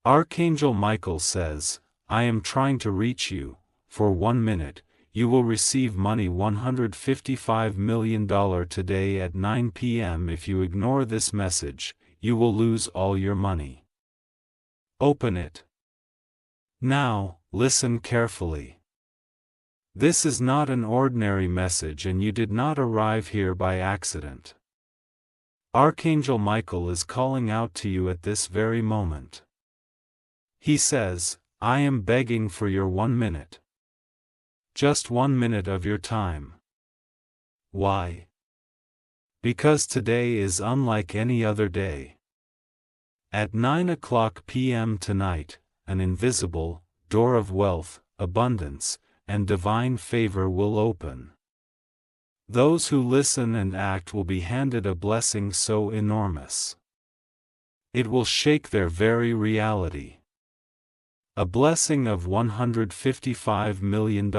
Archangel Michael says, I am trying to reach you. For 1 minute, you will receive money $155 million today at 9 p.m. If you ignore this message, you will lose all your money. Open it. Now, listen carefully. This is not an ordinary message and you did not arrive here by accident. Archangel Michael is calling out to you at this very moment. He says, I am begging for your 1 minute. Just 1 minute of your time. Why? Because today is unlike any other day. At 9 p.m. tonight, an invisible door of wealth, abundance, and divine favor will open. Those who listen and act will be handed a blessing so enormous. It will shake their very reality. A blessing of $155 million.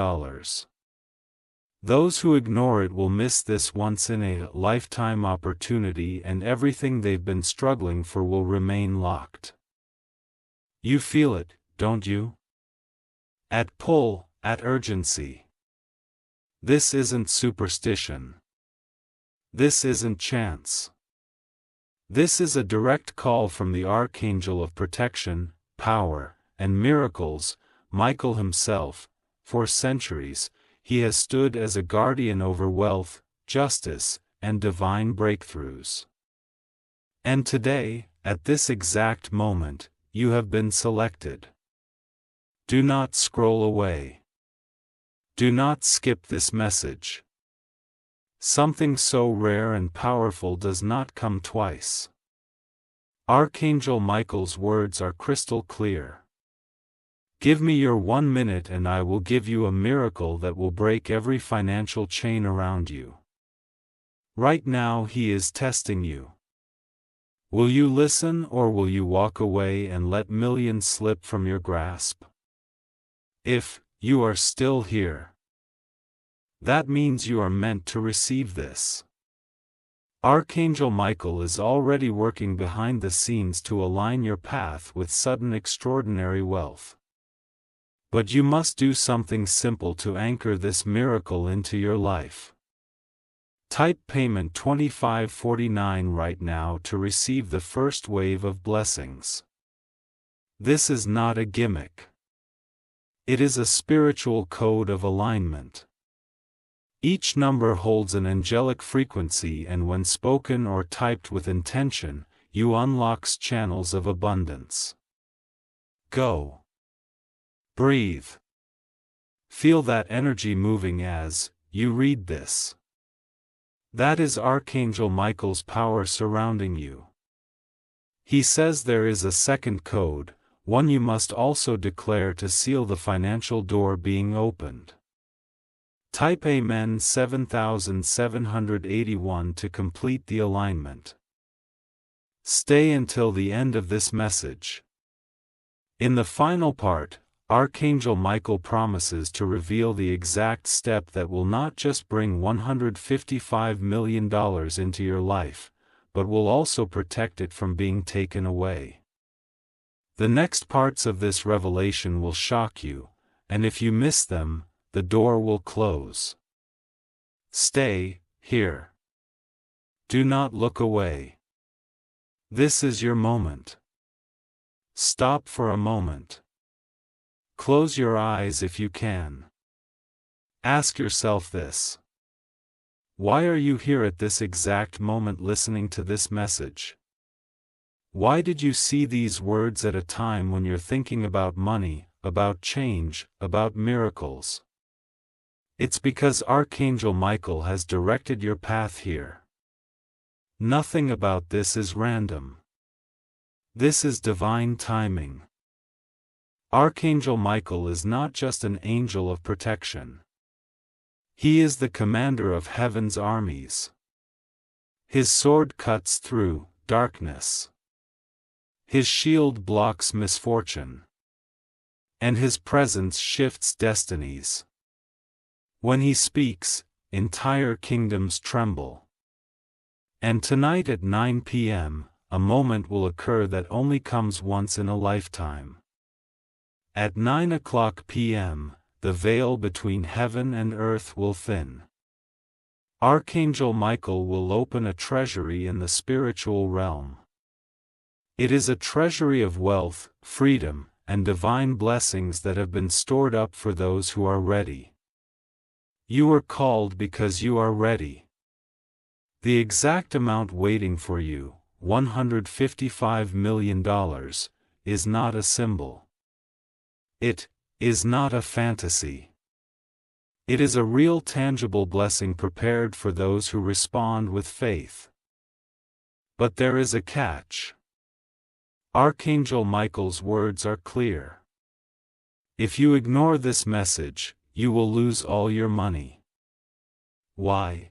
Those who ignore it will miss this once-in-a-lifetime opportunity and everything they've been struggling for will remain locked. You feel it, don't you? At pull, at urgency. This isn't superstition. This isn't chance. This is a direct call from the Archangel of protection, power, and miracles, Michael himself. For centuries, he has stood as a guardian over wealth, justice, and divine breakthroughs. And today, at this exact moment, you have been selected. Do not scroll away. Do not skip this message. Something so rare and powerful does not come twice. Archangel Michael's words are crystal clear. Give me your 1 minute and I will give you a miracle that will break every financial chain around you. Right now he is testing you. Will you listen or will you walk away and let millions slip from your grasp? If you are still here, that means you are meant to receive this. Archangel Michael is already working behind the scenes to align your path with sudden extraordinary wealth. But you must do something simple to anchor this miracle into your life. Type payment $25.49 right now to receive the first wave of blessings. This is not a gimmick. It is a spiritual code of alignment. Each number holds an angelic frequency and when spoken or typed with intention, you unlocks channels of abundance. Go. Breathe. Feel that energy moving as you read this. That is Archangel Michael's power surrounding you. He says there is a second code, one you must also declare to seal the financial door being opened. Type Amen 7781 to complete the alignment. Stay until the end of this message. In the final part, Archangel Michael promises to reveal the exact step that will not just bring $155 million into your life, but will also protect it from being taken away. The next parts of this revelation will shock you, and if you miss them, the door will close. Stay here. Do not look away. This is your moment. Stop for a moment. Close your eyes if you can. Ask yourself this. Why are you here at this exact moment listening to this message? Why did you see these words at a time when you're thinking about money, about change, about miracles? It's because Archangel Michael has directed your path here. Nothing about this is random. This is divine timing. Archangel Michael is not just an angel of protection. He is the commander of heaven's armies. His sword cuts through darkness. His shield blocks misfortune. And his presence shifts destinies. When he speaks, entire kingdoms tremble. And tonight at 9 p.m., a moment will occur that only comes once in a lifetime. At 9 p.m., the veil between heaven and earth will thin. Archangel Michael will open a treasury in the spiritual realm. It is a treasury of wealth, freedom, and divine blessings that have been stored up for those who are ready. You are called because you are ready. The exact amount waiting for you, $155 million, is not a symbol. It is not a fantasy. It is a real tangible blessing prepared for those who respond with faith. But there is a catch. Archangel Michael's words are clear. If you ignore this message, you will lose all your money. Why?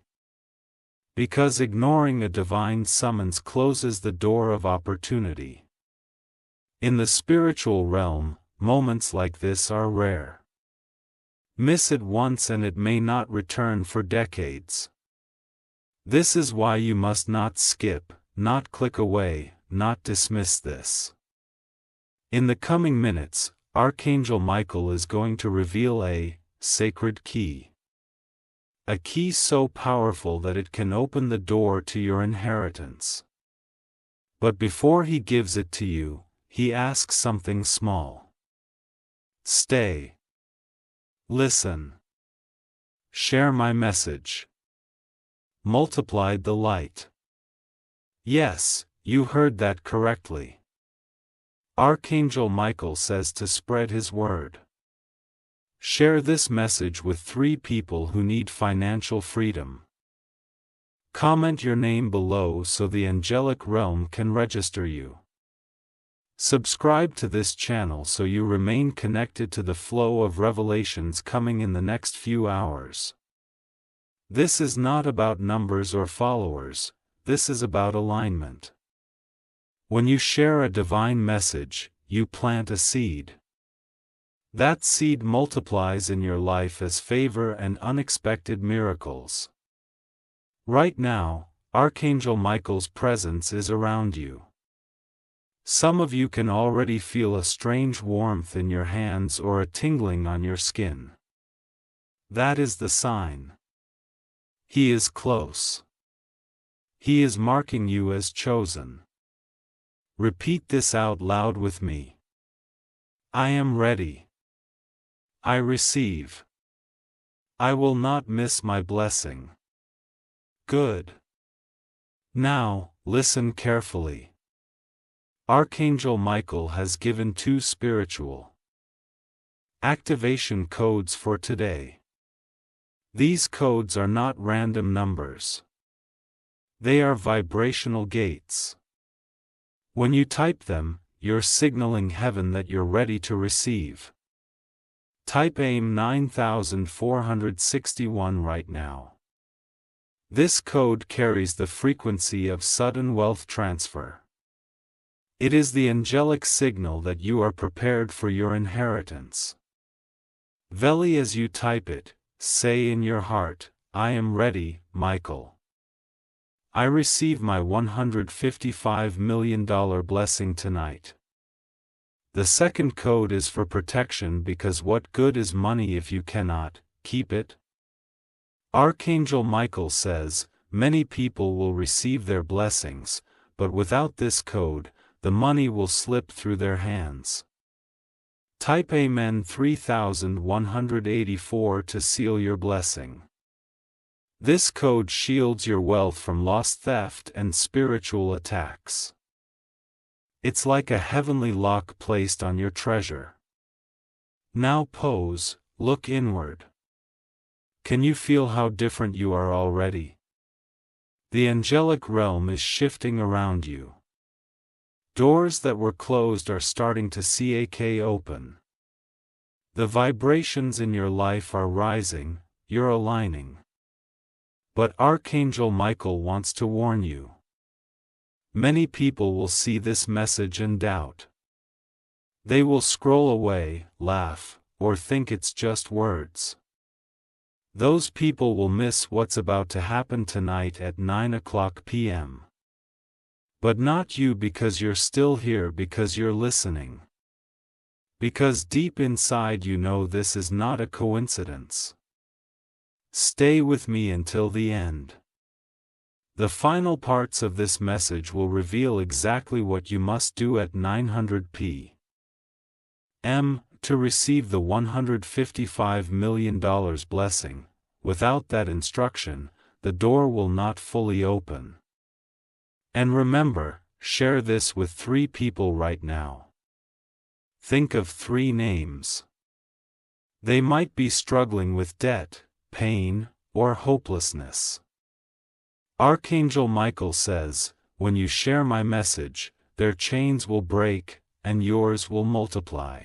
Because ignoring a divine summons closes the door of opportunity. In the spiritual realm, moments like this are rare. Miss it once and it may not return for decades. This is why you must not skip, not click away, not dismiss this. In the coming minutes, Archangel Michael is going to reveal a sacred key. A key so powerful that it can open the door to your inheritance. But before he gives it to you, he asks something small. Stay. Listen. Share my message. Multiplied the light. Yes, you heard that correctly. Archangel Michael says to spread his word. Share this message with 3 people who need financial freedom. Comment your name below so the angelic realm can register you. Subscribe to this channel so you remain connected to the flow of revelations coming in the next few hours. This is not about numbers or followers, this is about alignment. When you share a divine message, you plant a seed. That seed multiplies in your life as favor and unexpected miracles. Right now, Archangel Michael's presence is around you. Some of you can already feel a strange warmth in your hands or a tingling on your skin. That is the sign. He is close. He is marking you as chosen. Repeat this out loud with me. I am ready. I receive. I will not miss my blessing. Good. Now, listen carefully. Archangel Michael has given 2 spiritual activation codes for today. These codes are not random numbers. They are vibrational gates. When you type them, you're signaling heaven that you're ready to receive. Type AIM 9461 right now. This code carries the frequency of sudden wealth transfer. It is the angelic signal that you are prepared for your inheritance. Veli, as you type it, say in your heart, I am ready, Michael. I receive my $155 million blessing tonight. The second code is for protection because what good is money if you cannot keep it? Archangel Michael says, many people will receive their blessings, but without this code, the money will slip through their hands. Type Amen 3184 to seal your blessing. This code shields your wealth from lost, theft, and spiritual attacks. It's like a heavenly lock placed on your treasure. Now pose, look inward. Can you feel how different you are already? The angelic realm is shifting around you. Doors that were closed are starting to crack open. The vibrations in your life are rising, you're aligning. But Archangel Michael wants to warn you. Many people will see this message and doubt. They will scroll away, laugh, or think it's just words. Those people will miss what's about to happen tonight at 9 p.m. But not you, because you're still here, because you're listening. Because deep inside you know this is not a coincidence. Stay with me until the end. The final parts of this message will reveal exactly what you must do at 900 p.m. to receive the $155 million blessing. Without that instruction, the door will not fully open. And remember, share this with 3 people right now. Think of 3 names. They might be struggling with debt, pain, or hopelessness. Archangel Michael says, when you share my message, their chains will break, and yours will multiply.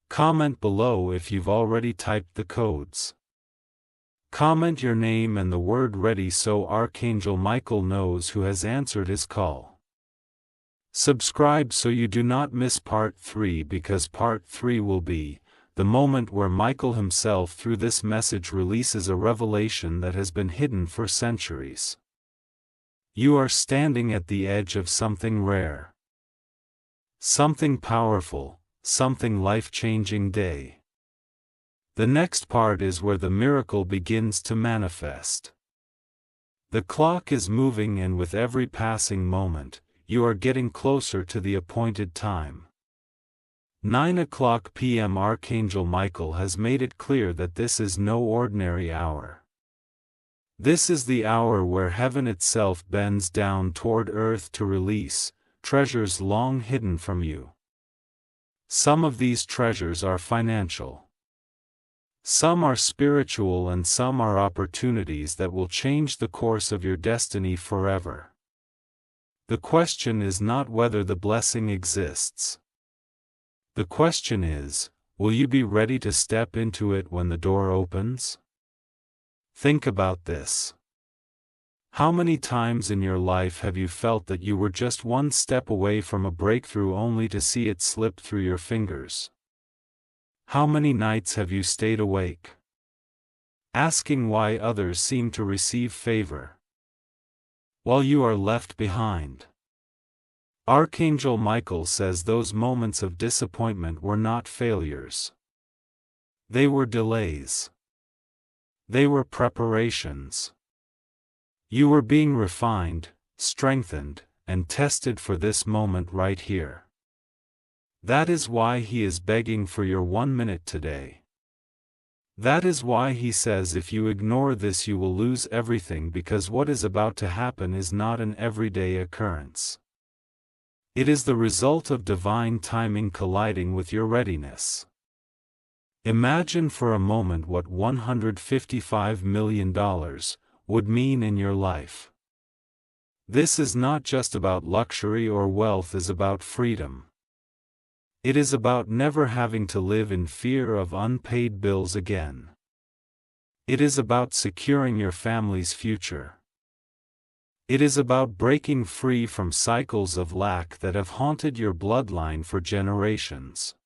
Comment below if you've already typed the codes. Comment your name and the word ready so Archangel Michael knows who has answered his call. Subscribe so you do not miss part 3, because part 3 will be the moment where Michael himself through this message releases a revelation that has been hidden for centuries. You are standing at the edge of something rare. Something powerful, something life-changing day. The next part is where the miracle begins to manifest. The clock is moving, and with every passing moment, you are getting closer to the appointed time. 9:00 p.m. Archangel Michael has made it clear that this is no ordinary hour. This is the hour where heaven itself bends down toward earth to release treasures long hidden from you. Some of these treasures are financial. Some are spiritual, and some are opportunities that will change the course of your destiny forever. The question is not whether the blessing exists. The question is, will you be ready to step into it when the door opens? Think about this. How many times in your life have you felt that you were just one step away from a breakthrough only to see it slip through your fingers? How many nights have you stayed awake, asking why others seem to receive favor, while you are left behind? Archangel Michael says those moments of disappointment were not failures. They were delays. They were preparations. You were being refined, strengthened, and tested for this moment right here. That is why he is begging for your 1 minute today. That is why he says if you ignore this you will lose everything, because what is about to happen is not an everyday occurrence. It is the result of divine timing colliding with your readiness. Imagine for a moment what $155 million would mean in your life. This is not just about luxury or wealth, it is about freedom. It is about never having to live in fear of unpaid bills again. It is about securing your family's future. It is about breaking free from cycles of lack that have haunted your bloodline for generations.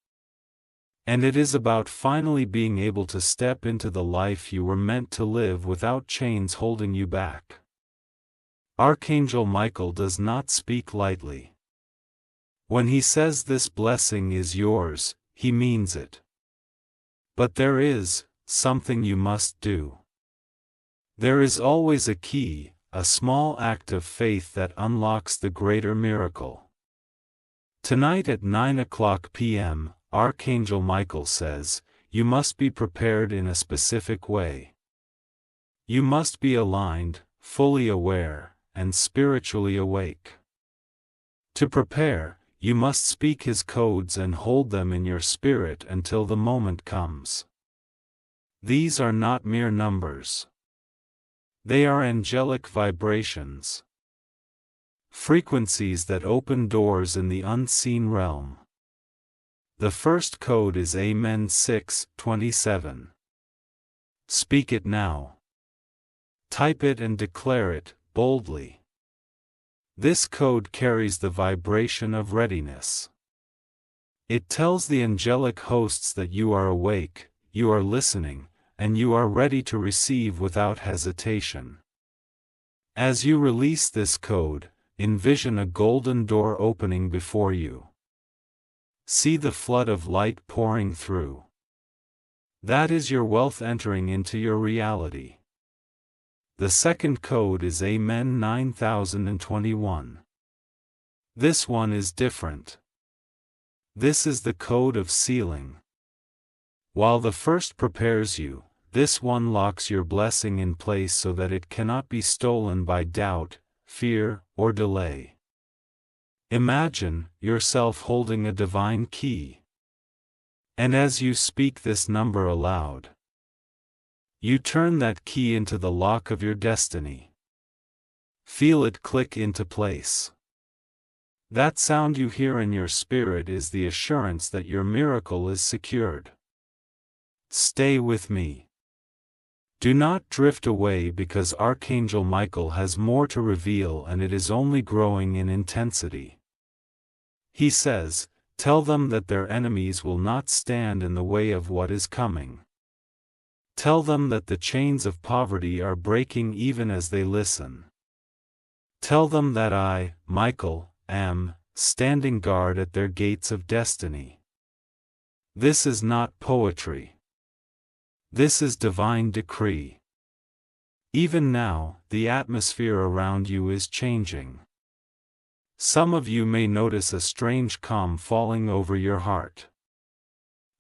And it is about finally being able to step into the life you were meant to live without chains holding you back. Archangel Michael does not speak lightly. When he says this blessing is yours, he means it. But there is something you must do. There is always a key, a small act of faith that unlocks the greater miracle. Tonight at 9:00 p.m., Archangel Michael says, you must be prepared in a specific way. You must be aligned, fully aware, and spiritually awake. To prepare, you must speak his codes and hold them in your spirit until the moment comes. These are not mere numbers. They are angelic vibrations. Frequencies that open doors in the unseen realm. The first code is Amen 6:27. Speak it now. Type it and declare it, boldly. This code carries the vibration of readiness. It tells the angelic hosts that you are awake, you are listening, and you are ready to receive without hesitation. As you release this code, envision a golden door opening before you. See the flood of light pouring through. That is your wealth entering into your reality. The second code is Amen 9021. This one is different. This is the code of sealing. While the first prepares you, this one locks your blessing in place so that it cannot be stolen by doubt, fear, or delay. Imagine yourself holding a divine key. And as you speak this number aloud, you turn that key into the lock of your destiny. Feel it click into place. That sound you hear in your spirit is the assurance that your miracle is secured. Stay with me. Do not drift away because Archangel Michael has more to reveal and it is only growing in intensity. He says, tell them that their enemies will not stand in the way of what is coming. Tell them that the chains of poverty are breaking even as they listen. Tell them that I, Michael, am standing guard at their gates of destiny. This is not poetry. This is divine decree. Even now, the atmosphere around you is changing. Some of you may notice a strange calm falling over your heart.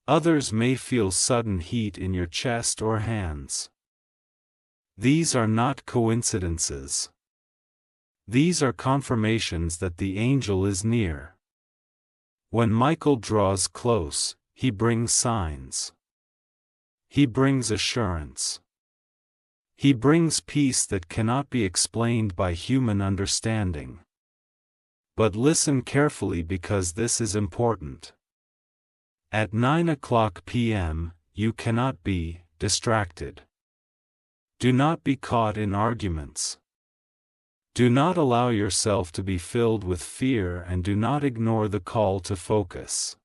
Others may feel sudden heat in your chest or hands. These are not coincidences. These are confirmations that the angel is near. When Michael draws close, he brings signs. He brings assurance. He brings peace that cannot be explained by human understanding. But listen carefully because this is important. At 9:00 p.m., you cannot be distracted. Do not be caught in arguments. Do not allow yourself to be filled with fear and do not ignore the call to focus.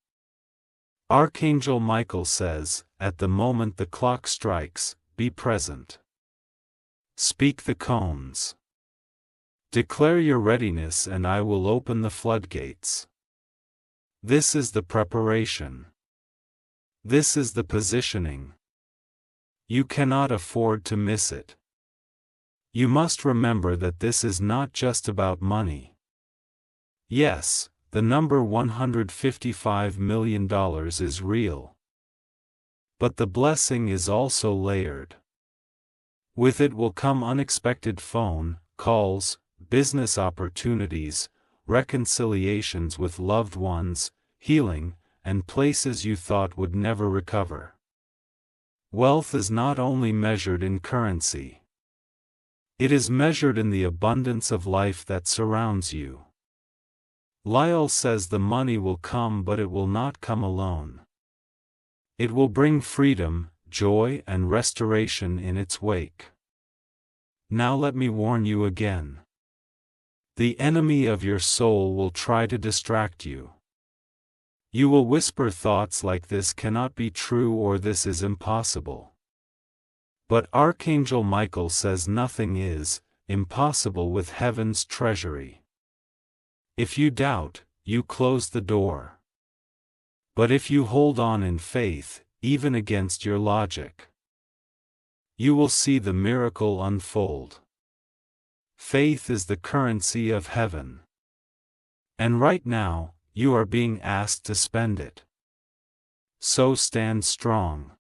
Archangel Michael says, at the moment the clock strikes, be present. Speak the cones. Declare your readiness and I will open the floodgates. This is the preparation. This is the positioning. You cannot afford to miss it. You must remember that this is not just about money. Yes, the number $155 million is real. But the blessing is also layered. With it will come unexpected phone calls, business opportunities, reconciliations with loved ones, healing, and places you thought would never recover. Wealth is not only measured in currency. It is measured in the abundance of life that surrounds you. Lyle says the money will come but it will not come alone. It will bring freedom, joy and restoration in its wake. Now let me warn you again. The enemy of your soul will try to distract you. You will whisper thoughts like this cannot be true or this is impossible. But Archangel Michael says nothing is impossible with heaven's treasury. If you doubt, you close the door. But if you hold on in faith, even against your logic, you will see the miracle unfold. Faith is the currency of heaven. And right now, you are being asked to spend it. So stand strong.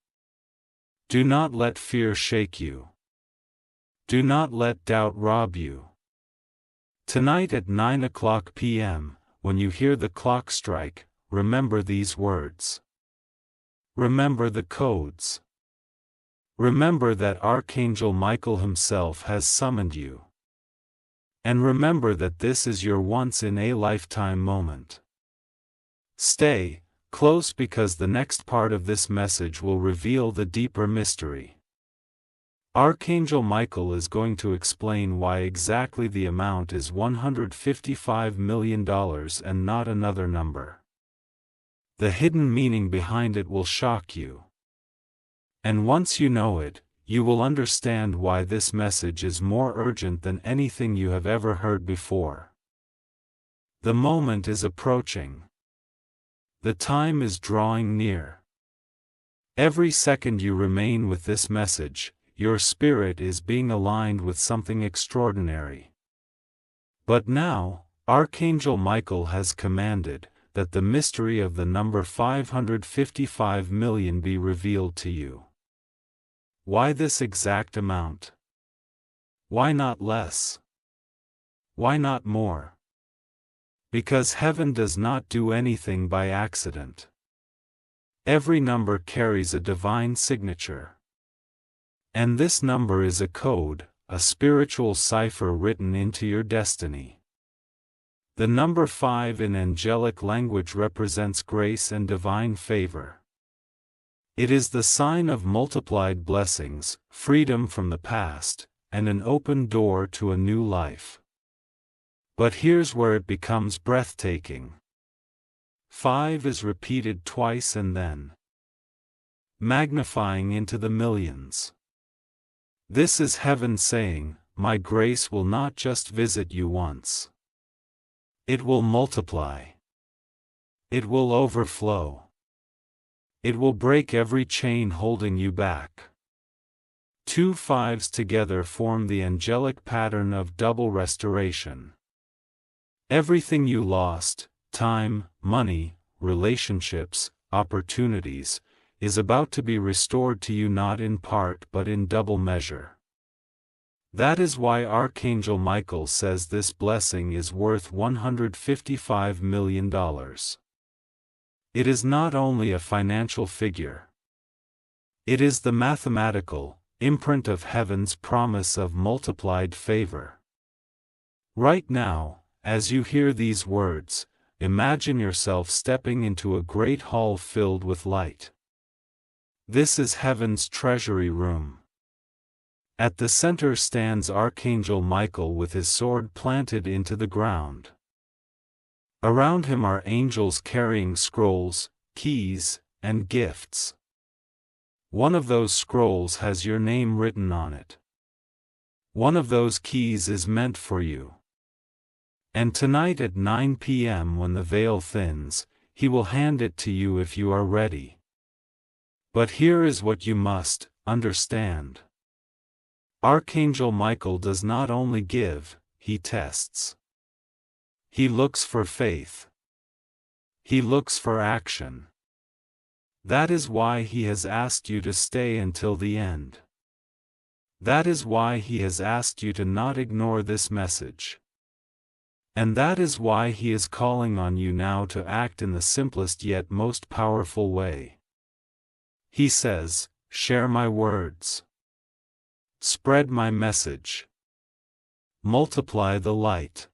Do not let fear shake you. Do not let doubt rob you. Tonight at 9:00 p.m., when you hear the clock strike, remember these words. Remember the codes. Remember that Archangel Michael himself has summoned you. And remember that this is your once-in-a-lifetime moment. Stay close because the next part of this message will reveal the deeper mystery. Archangel Michael is going to explain why exactly the amount is $155 million and not another number. The hidden meaning behind it will shock you. And once you know it, you will understand why this message is more urgent than anything you have ever heard before. The moment is approaching. The time is drawing near. Every second you remain with this message, your spirit is being aligned with something extraordinary. But now, Archangel Michael has commanded that the mystery of the number 555 million be revealed to you. Why this exact amount? Why not less? Why not more? Because heaven does not do anything by accident. Every number carries a divine signature. And this number is a code, a spiritual cipher written into your destiny. The number 5 in angelic language represents grace and divine favor. It is the sign of multiplied blessings, freedom from the past, and an open door to a new life. But here's where it becomes breathtaking. 5 is repeated twice and then magnifying into the millions. This is heaven saying, my grace will not just visit you once. It will multiply. It will overflow. It will break every chain holding you back. 2 5s together form the angelic pattern of double restoration. Everything you lost, time, money, relationships, opportunities, is about to be restored to you not in part but in double measure. That is why Archangel Michael says this blessing is worth $155 million. It is not only a financial figure. It is the mathematical imprint of heaven's promise of multiplied favor. Right now, as you hear these words, imagine yourself stepping into a great hall filled with light. This is heaven's treasury room. At the center stands Archangel Michael with his sword planted into the ground. Around him are angels carrying scrolls, keys, and gifts. One of those scrolls has your name written on it. One of those keys is meant for you. And tonight at 9 p.m. when the veil thins, he will hand it to you if you are ready. But here is what you must understand. Archangel Michael does not only give, he tests. He looks for faith. He looks for action. That is why he has asked you to stay until the end. That is why he has asked you to not ignore this message. And that is why he is calling on you now to act in the simplest yet most powerful way. He says, share my words. Spread my message. Multiply the light.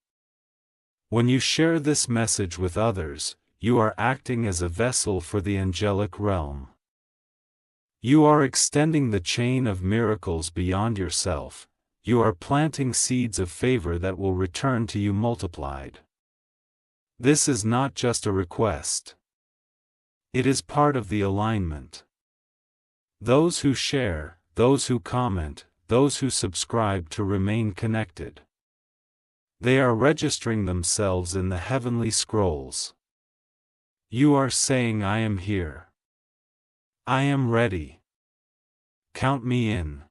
When you share this message with others, you are acting as a vessel for the angelic realm. You are extending the chain of miracles beyond yourself. You are planting seeds of favor that will return to you multiplied. This is not just a request. It is part of the alignment. Those who share, those who comment, those who subscribe to remain connected. They are registering themselves in the heavenly scrolls. You are saying, I am here. I am ready. Count me in.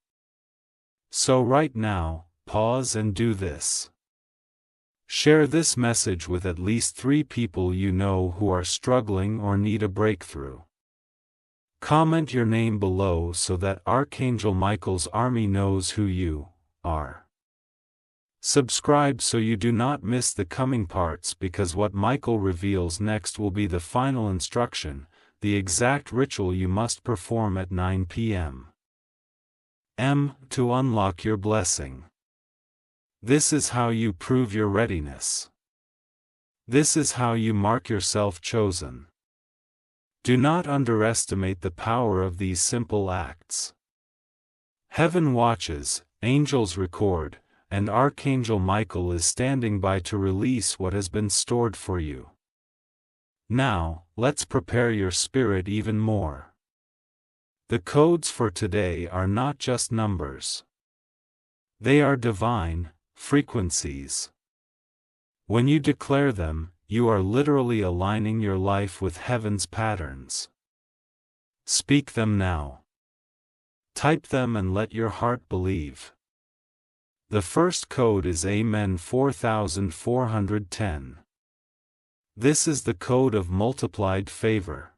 So right now, pause and do this. Share this message with at least 3 people you know who are struggling or need a breakthrough. Comment your name below so that Archangel Michael's army knows who you are. Subscribe so you do not miss the coming parts, because what Michael reveals next will be the final instruction, the exact ritual you must perform at 9 p.m. to unlock your blessing. This is how you prove your readiness. This is how you mark yourself chosen. Do not underestimate the power of these simple acts. Heaven watches, angels record, and Archangel Michael is standing by to release what has been stored for you. Now, let's prepare your spirit even more. The codes for today are not just numbers. They are divine frequencies. When you declare them, you are literally aligning your life with heaven's patterns. Speak them now. Type them and let your heart believe. The first code is Amen 4410. This is the code of multiplied favor.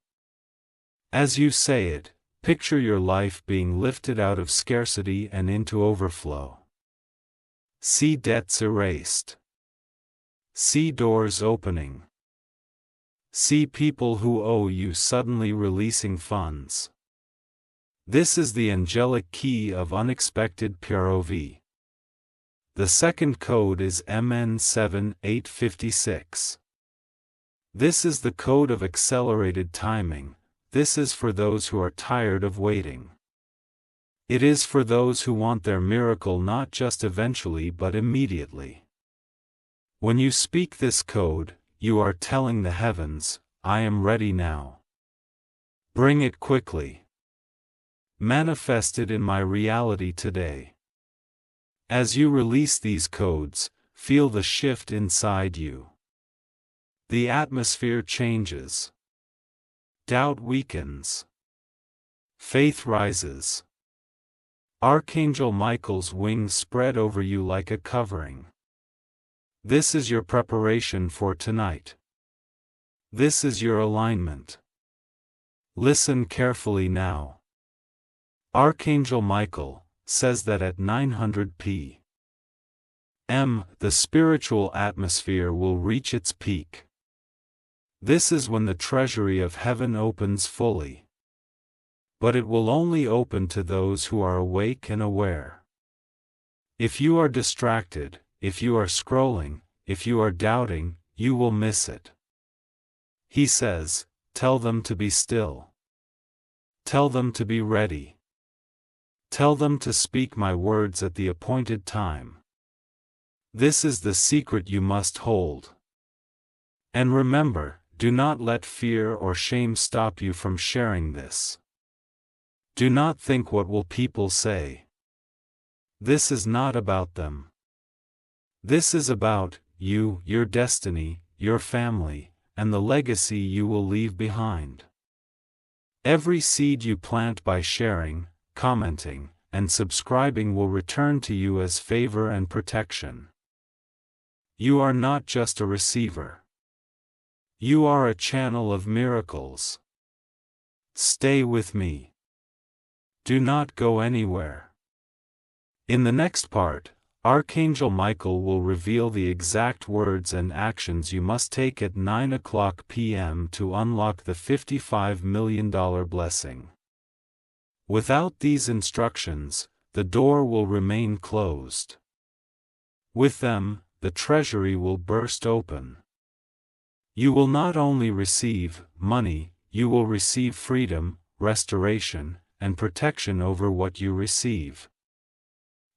As you say it, picture your life being lifted out of scarcity and into overflow. See debts erased. See doors opening. See people who owe you suddenly releasing funds. This is the angelic key of unexpected PROV. The second code is MN7856. This is the code of accelerated timing. This is for those who are tired of waiting. It is for those who want their miracle not just eventually but immediately. When you speak this code, you are telling the heavens, I am ready now. Bring it quickly. Manifest it in my reality today. As you release these codes, feel the shift inside you. The atmosphere changes. Doubt weakens. Faith rises. Archangel Michael's wings spread over you like a covering. This is your preparation for tonight. This is your alignment. Listen carefully now. Archangel Michael says that at 900 p.m., the spiritual atmosphere will reach its peak. This is when the treasury of heaven opens fully. But it will only open to those who are awake and aware. If you are distracted, if you are scrolling, if you are doubting, you will miss it. He says, tell them to be still. Tell them to be ready. Tell them to speak my words at the appointed time. This is the secret you must hold. And remember, do not let fear or shame stop you from sharing this. Do not think what will people say. This is not about them. This is about you, your destiny, your family, and the legacy you will leave behind. Every seed you plant by sharing, commenting, and subscribing will return to you as favor and protection. You are not just a receiver. You are a channel of miracles. Stay with me. Do not go anywhere. In the next part, Archangel Michael will reveal the exact words and actions you must take at 9:00 p.m. to unlock the $55 million blessing. Without these instructions, the door will remain closed. With them, the treasury will burst open. You will not only receive money, you will receive freedom, restoration, and protection over what you receive.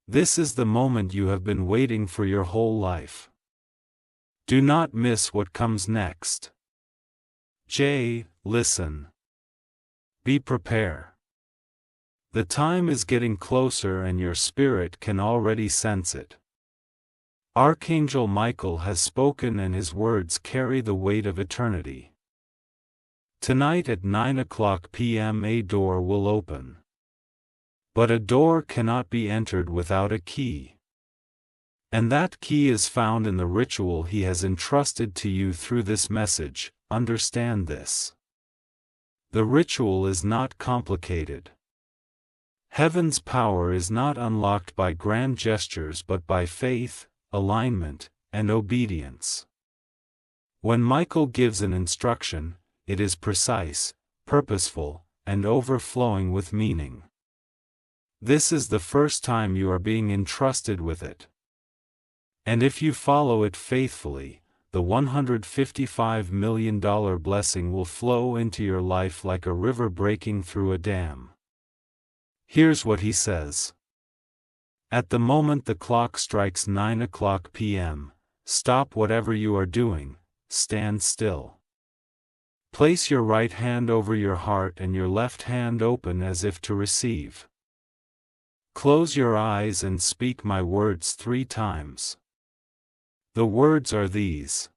This is the moment you have been waiting for your whole life. Do not miss what comes next. Listen. Be prepared. The time is getting closer and your spirit can already sense it. Archangel Michael has spoken and his words carry the weight of eternity. Tonight at 9:00 p.m. a door will open. But a door cannot be entered without a key. And that key is found in the ritual he has entrusted to you through this message. Understand this. The ritual is not complicated. Heaven's power is not unlocked by grand gestures but by faith, alignment, and obedience. When Michael gives an instruction, it is precise, purposeful, and overflowing with meaning. This is the first time you are being entrusted with it. And if you follow it faithfully, the $155 million blessing will flow into your life like a river breaking through a dam. Here's what he says. At the moment the clock strikes 9:00 p.m., stop whatever you are doing, stand still. Place your right hand over your heart and your left hand open as if to receive. Close your eyes and speak my words 3 times. The words are these: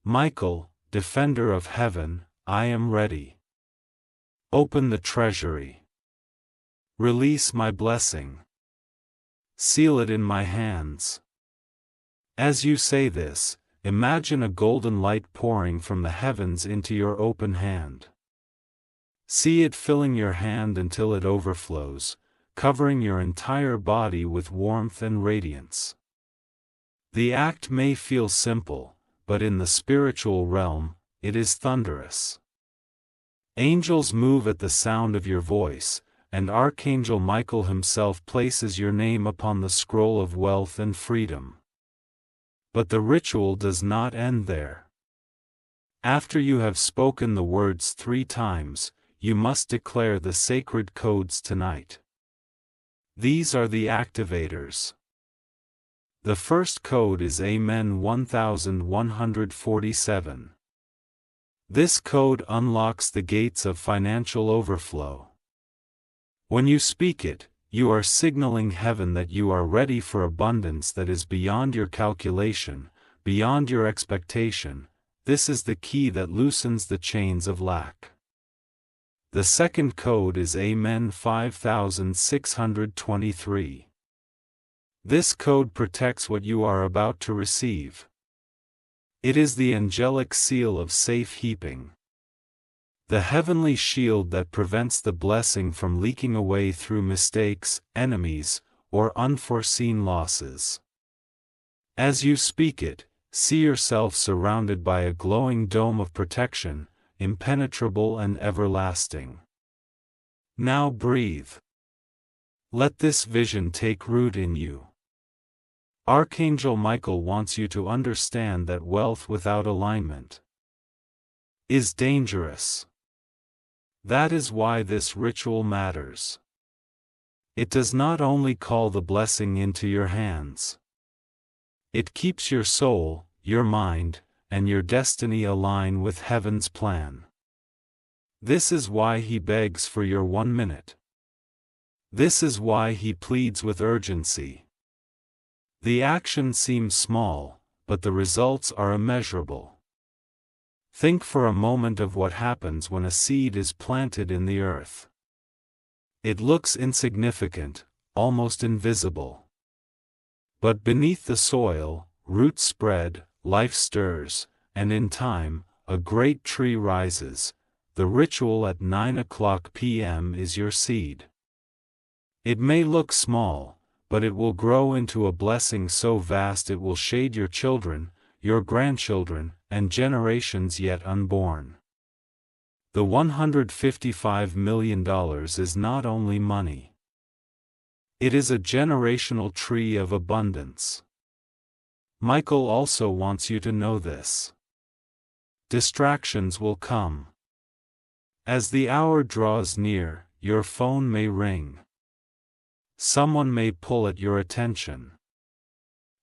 Michael, defender of heaven, I am ready. Open the treasury. Release my blessing. Seal it in my hands. As you say this, imagine a golden light pouring from the heavens into your open hand. See it filling your hand until it overflows, covering your entire body with warmth and radiance. The act may feel simple, but in the spiritual realm, it is thunderous. Angels move at the sound of your voice, and Archangel Michael himself places your name upon the scroll of wealth and freedom. But the ritual does not end there. After you have spoken the words 3 times, you must declare the sacred codes tonight. These are the activators. The first code is Amen 1147. This code unlocks the gates of financial overflow. When you speak it, you are signaling heaven that you are ready for abundance that is beyond your calculation, beyond your expectation. This is the key that loosens the chains of lack. The second code is Amen 5623. This code protects what you are about to receive. It is the angelic seal of safe heaping. The heavenly shield that prevents the blessing from leaking away through mistakes, enemies, or unforeseen losses. As you speak it, see yourself surrounded by a glowing dome of protection, impenetrable and everlasting. Now breathe. Let this vision take root in you. Archangel Michael wants you to understand that wealth without alignment is dangerous. That is why this ritual matters. It does not only call the blessing into your hands. It keeps your soul, your mind, and your destiny align with heaven's plan. This is why he begs for your 1 minute. This is why he pleads with urgency. The action seems small, but the results are immeasurable. Think for a moment of what happens when a seed is planted in the earth. It looks insignificant, almost invisible. But beneath the soil, roots spread, life stirs, and in time, a great tree rises. The ritual at 9:00 p.m. is your seed. It may look small, but it will grow into a blessing so vast it will shade your children, your grandchildren, and generations yet unborn. The $155 million is not only money. It is a generational tree of abundance. Michael also wants you to know this. Distractions will come. As the hour draws near, your phone may ring. Someone may pull at your attention.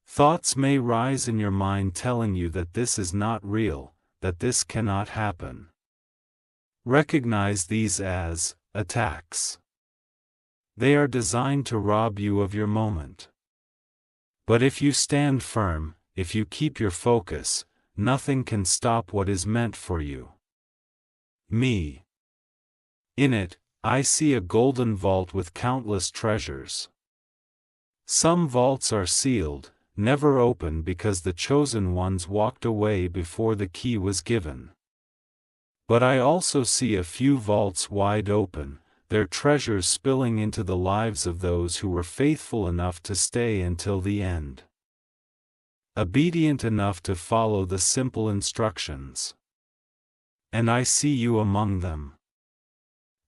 Thoughts may rise in your mind telling you that this is not real, that this cannot happen. Recognize these as attacks. They are designed to rob you of your moment. But if you stand firm, if you keep your focus, nothing can stop what is meant for you. Me. In it, I see a golden vault with countless treasures. Some vaults are sealed, never opened because the chosen ones walked away before the key was given. But I also see a few vaults wide open, their treasures spilling into the lives of those who were faithful enough to stay until the end. Obedient enough to follow the simple instructions. And I see you among them.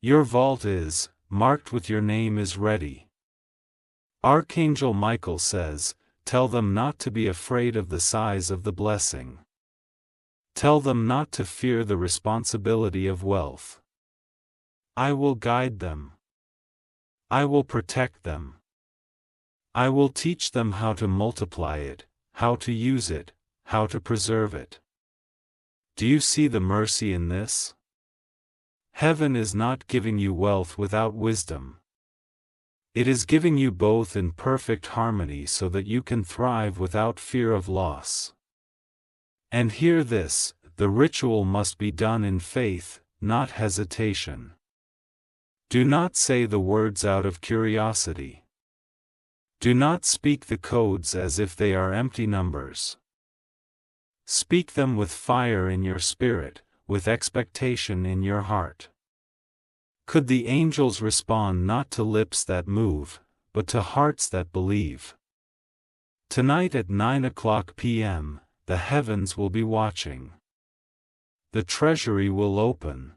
Your vault is, marked with your name is ready. Archangel Michael says, tell them not to be afraid of the size of the blessing. Tell them not to fear the responsibility of wealth. I will guide them. I will protect them. I will teach them how to multiply it, how to use it, how to preserve it. Do you see the mercy in this? Heaven is not giving you wealth without wisdom. It is giving you both in perfect harmony so that you can thrive without fear of loss. And hear this, the ritual must be done in faith, not hesitation. Do not say the words out of curiosity. Do not speak the codes as if they are empty numbers. Speak them with fire in your spirit, with expectation in your heart. Could the angels respond not to lips that move, but to hearts that believe? Tonight at 9:00 p.m., the heavens will be watching. The treasury will open.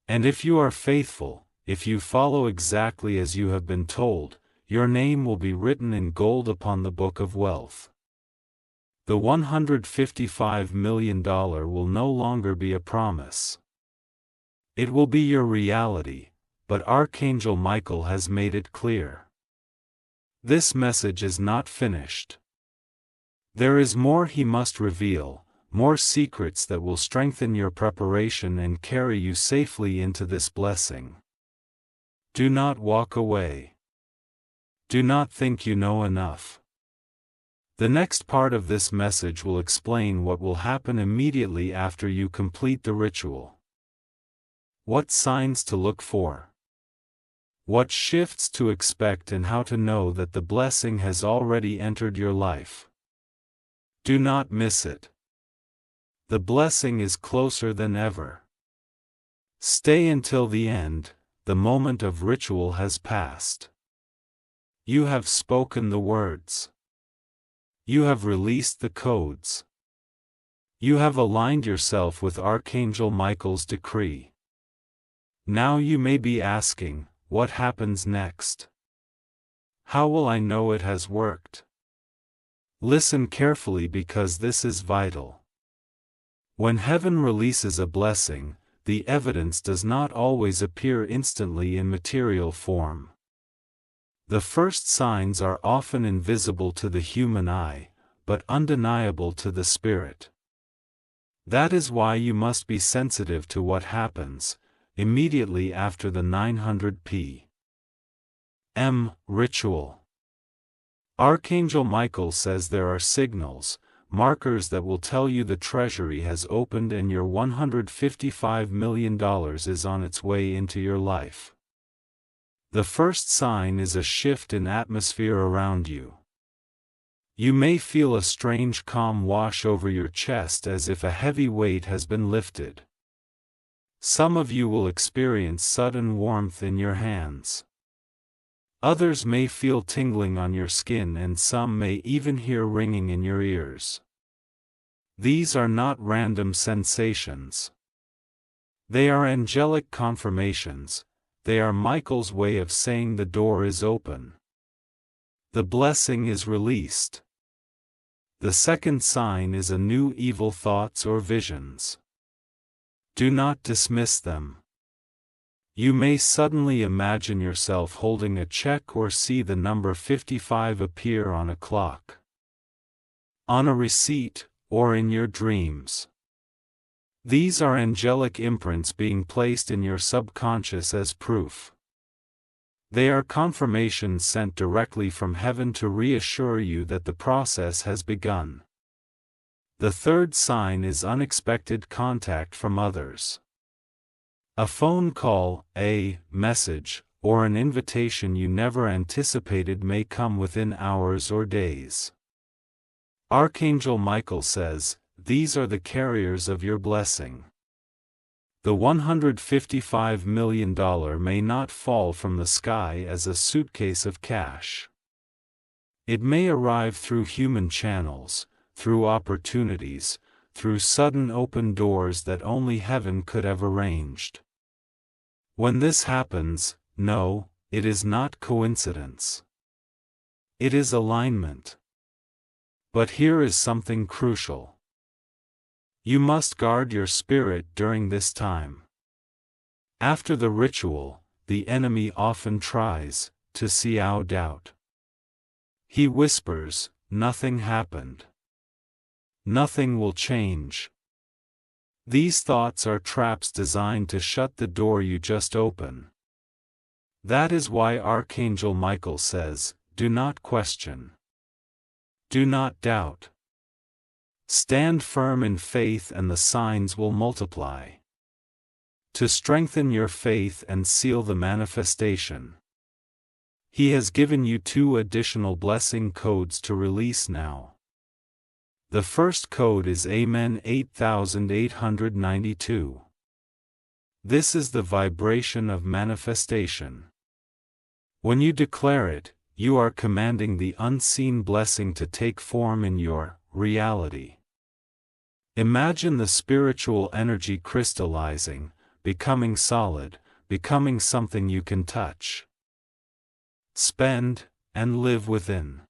And if you are faithful, if you follow exactly as you have been told, your name will be written in gold upon the book of wealth. The $155 million will no longer be a promise. It will be your reality, but Archangel Michael has made it clear. This message is not finished. There is more he must reveal, more secrets that will strengthen your preparation and carry you safely into this blessing. Do not walk away. Do not think you know enough. The next part of this message will explain what will happen immediately after you complete the ritual. What signs to look for. What shifts to expect and how to know that the blessing has already entered your life. Do not miss it. The blessing is closer than ever. Stay until the end, the moment of ritual has passed. You have spoken the words. You have released the codes. You have aligned yourself with Archangel Michael's decree. Now you may be asking, what happens next? How will I know it has worked? Listen carefully because this is vital. When heaven releases a blessing, the evidence does not always appear instantly in material form. The first signs are often invisible to the human eye, but undeniable to the spirit. That is why you must be sensitive to what happens immediately after the 900 p.m. ritual. Archangel Michael says there are signals, markers that will tell you the treasury has opened and your $155 million is on its way into your life. The first sign is a shift in atmosphere around you. You may feel a strange calm wash over your chest as if a heavy weight has been lifted. Some of you will experience sudden warmth in your hands. Others may feel tingling on your skin and some may even hear ringing in your ears. These are not random sensations. They are angelic confirmations. They are Michael's way of saying the door is open. The blessing is released. The second sign is a new evil thoughts or visions. Do not dismiss them. You may suddenly imagine yourself holding a check or see the number 55 appear on a clock, on a receipt, or in your dreams. These are angelic imprints being placed in your subconscious as proof. They are confirmations sent directly from heaven to reassure you that the process has begun. The third sign is unexpected contact from others. A phone call, a message, or an invitation you never anticipated may come within hours or days. Archangel Michael says, these are the carriers of your blessing. The $155 million may not fall from the sky as a suitcase of cash. It may arrive through human channels, through opportunities, through sudden open doors that only heaven could have arranged. When this happens, know, it is not coincidence. It is alignment. But here is something crucial. You must guard your spirit during this time. After the ritual, the enemy often tries to see out doubt. He whispers, nothing happened. Nothing will change. These thoughts are traps designed to shut the door you just opened. That is why Archangel Michael says, do not question. Do not doubt. Stand firm in faith and the signs will multiply. To strengthen your faith and seal the manifestation, He has given you 2 additional blessing codes to release now. The first code is Amen 8892. This is the vibration of manifestation. When you declare it, you are commanding the unseen blessing to take form in your reality. Imagine the spiritual energy crystallizing, becoming solid, becoming something you can touch, spend, and live within.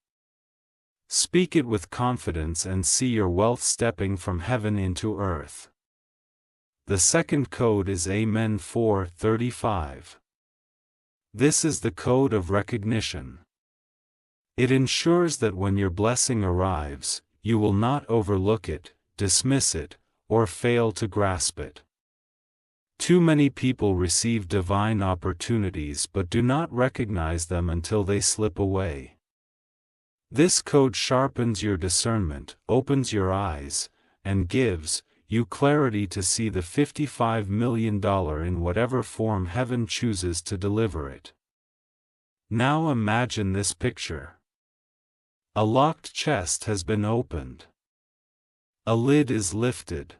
Speak it with confidence and see your wealth stepping from heaven into earth. The second code is Amen 435. This is the code of recognition. It ensures that when your blessing arrives, you will not overlook it, dismiss it, or fail to grasp it. Too many people receive divine opportunities but do not recognize them until they slip away. This code sharpens your discernment, opens your eyes, and gives you clarity to see the $55 million in whatever form heaven chooses to deliver it. Now imagine this picture. A locked chest has been opened. A lid is lifted.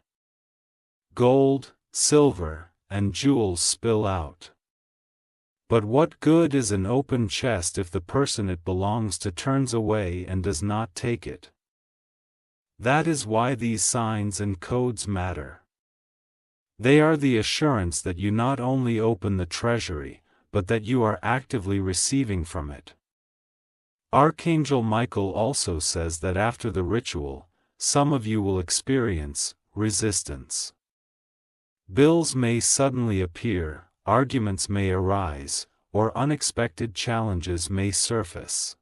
Gold, silver, and jewels spill out. But what good is an open chest if the person it belongs to turns away and does not take it? That is why these signs and codes matter. They are the assurance that you not only open the treasury, but that you are actively receiving from it. Archangel Michael also says that after the ritual, some of you will experience resistance. Bills may suddenly appear, arguments may arise, or unexpected challenges may surface.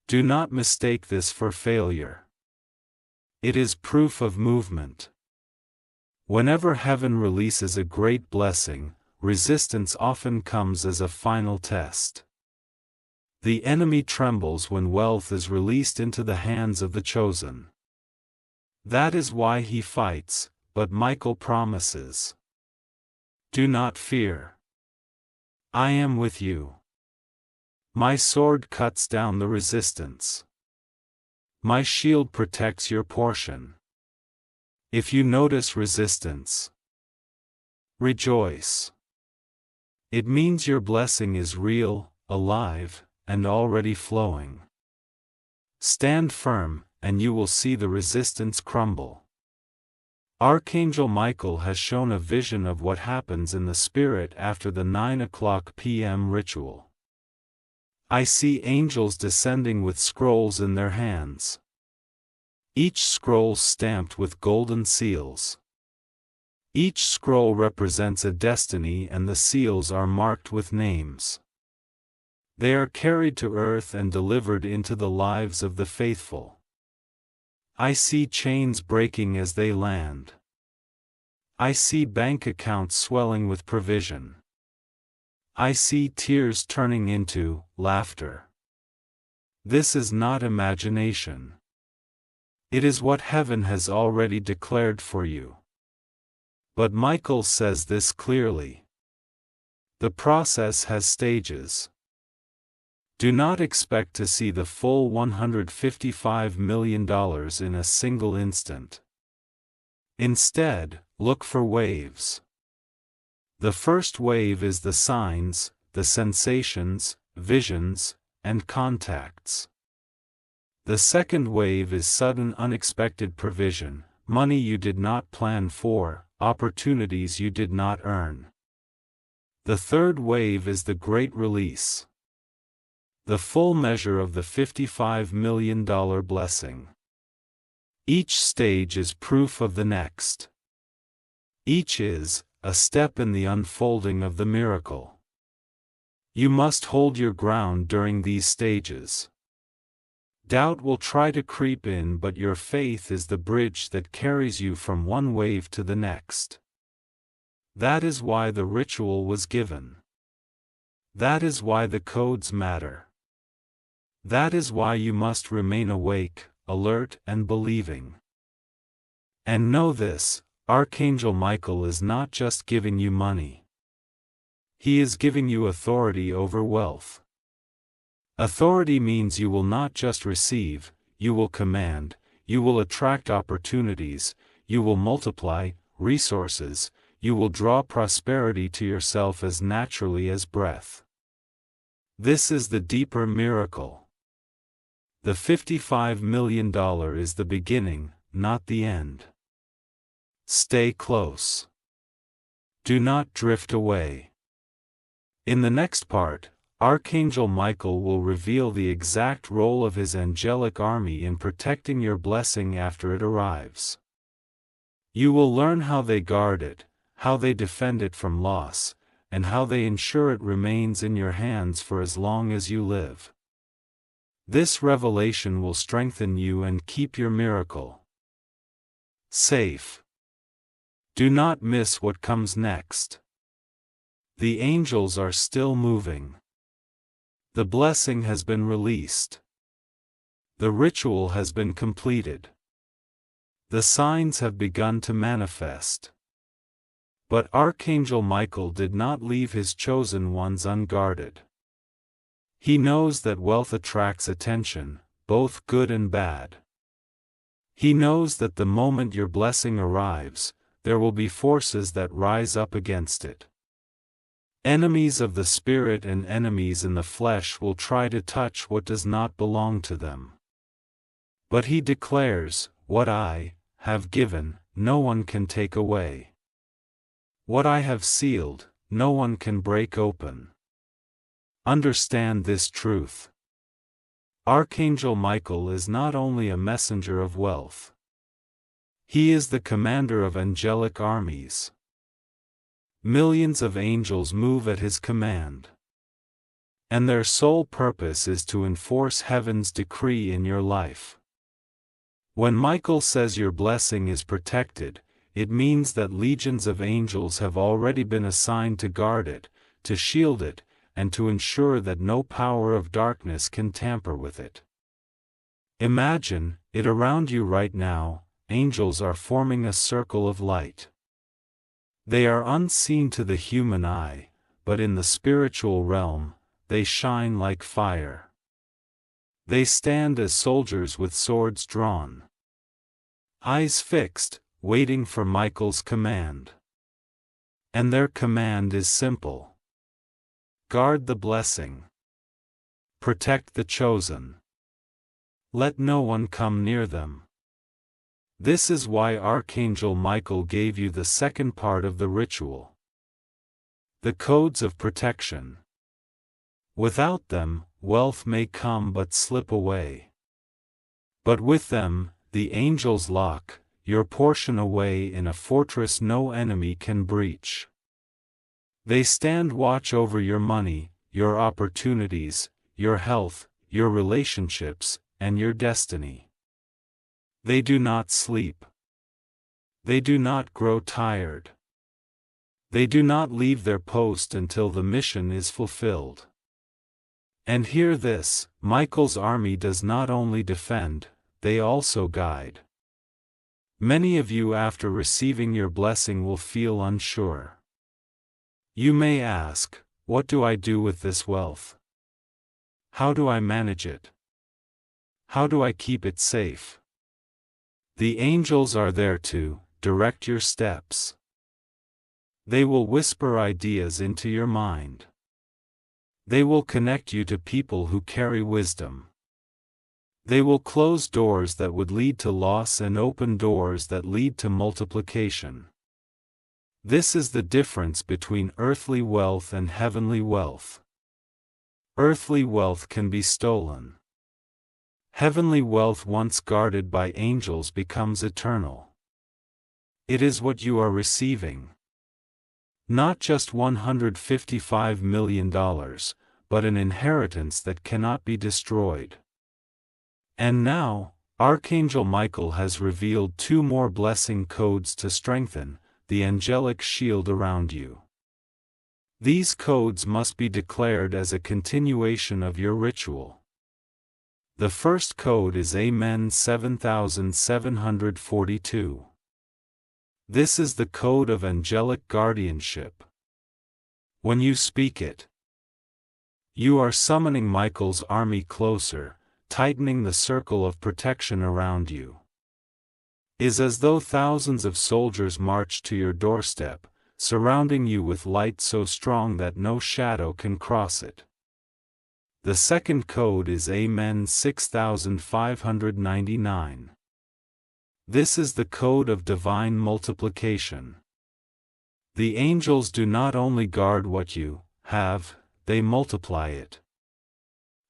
Do not mistake this for failure. It is proof of movement. Whenever heaven releases a great blessing, resistance often comes as a final test. The enemy trembles when wealth is released into the hands of the chosen. That is why he fights, but Michael promises. Do not fear. I am with you. My sword cuts down the resistance. My shield protects your portion. If you notice resistance, rejoice. It means your blessing is real, alive, and already flowing. Stand firm, and you will see the resistance crumble. Archangel Michael has shown a vision of what happens in the spirit after the 9:00 p.m. ritual. I see angels descending with scrolls in their hands. Each scroll stamped with golden seals. Each scroll represents a destiny and the seals are marked with names. They are carried to earth and delivered into the lives of the faithful. I see chains breaking as they land. I see bank accounts swelling with provision. I see tears turning into laughter. This is not imagination. It is what heaven has already declared for you. But Michael says this clearly. The process has stages. Do not expect to see the full $155 million in a single instant. Instead, look for waves. The first wave is the signs, the sensations, visions, and contacts. The second wave is sudden unexpected provision, money you did not plan for, opportunities you did not earn. The third wave is the great release. The full measure of the $55 million blessing. Each stage is proof of the next. Each is a step in the unfolding of the miracle. You must hold your ground during these stages. Doubt will try to creep in, but your faith is the bridge that carries you from one wave to the next. That is why the ritual was given. That is why the codes matter. That is why you must remain awake, alert, and believing. And know this, Archangel Michael is not just giving you money. He is giving you authority over wealth. Authority means you will not just receive, you will command, you will attract opportunities, you will multiply resources, you will draw prosperity to yourself as naturally as breath. This is the deeper miracle. The $55 million is the beginning, not the end. Stay close. Do not drift away. In the next part, Archangel Michael will reveal the exact role of his angelic army in protecting your blessing after it arrives. You will learn how they guard it, how they defend it from loss, and how they ensure it remains in your hands for as long as you live. This revelation will strengthen you and keep your miracle safe. Do not miss what comes next. The angels are still moving. The blessing has been released. The ritual has been completed. The signs have begun to manifest. But Archangel Michael did not leave his chosen ones unguarded. He knows that wealth attracts attention, both good and bad. He knows that the moment your blessing arrives, there will be forces that rise up against it. Enemies of the spirit and enemies in the flesh will try to touch what does not belong to them. But he declares, "What I have given, no one can take away. What I have sealed, no one can break open." Understand this truth. Archangel Michael is not only a messenger of wealth. He is the commander of angelic armies. Millions of angels move at his command. And their sole purpose is to enforce heaven's decree in your life. When Michael says your blessing is protected, it means that legions of angels have already been assigned to guard it, to shield it, and to ensure that no power of darkness can tamper with it. Imagine it around you right now. Angels are forming a circle of light. They are unseen to the human eye, but in the spiritual realm, they shine like fire. They stand as soldiers with swords drawn. Eyes fixed, waiting for Michael's command. And their command is simple. Guard the blessing. Protect the chosen. Let no one come near them. This is why Archangel Michael gave you the second part of the ritual. The codes of protection. Without them, wealth may come but slip away. But with them, the angels lock your portion away in a fortress no enemy can breach. They stand watch over your money, your opportunities, your health, your relationships, and your destiny. They do not sleep. They do not grow tired. They do not leave their post until the mission is fulfilled. And hear this, Michael's army does not only defend, they also guide. Many of you after receiving your blessing will feel unsure. You may ask, what do I do with this wealth? How do I manage it? How do I keep it safe? The angels are there to direct your steps. They will whisper ideas into your mind. They will connect you to people who carry wisdom. They will close doors that would lead to loss and open doors that lead to multiplication. This is the difference between earthly wealth and heavenly wealth. Earthly wealth can be stolen. Heavenly wealth once guarded by angels becomes eternal. It is what you are receiving. Not just $155 million, but an inheritance that cannot be destroyed. And now, Archangel Michael has revealed 2 more blessing codes to strengthen the angelic shield around you. These codes must be declared as a continuation of your ritual. The first code is Amen 7742. This is the code of angelic guardianship. When you speak it, you are summoning Michael's army closer, tightening the circle of protection around you. It is as though thousands of soldiers march to your doorstep, surrounding you with light so strong that no shadow can cross it. The second code is Amen 6599. This is the code of divine multiplication. The angels do not only guard what you have, they multiply it.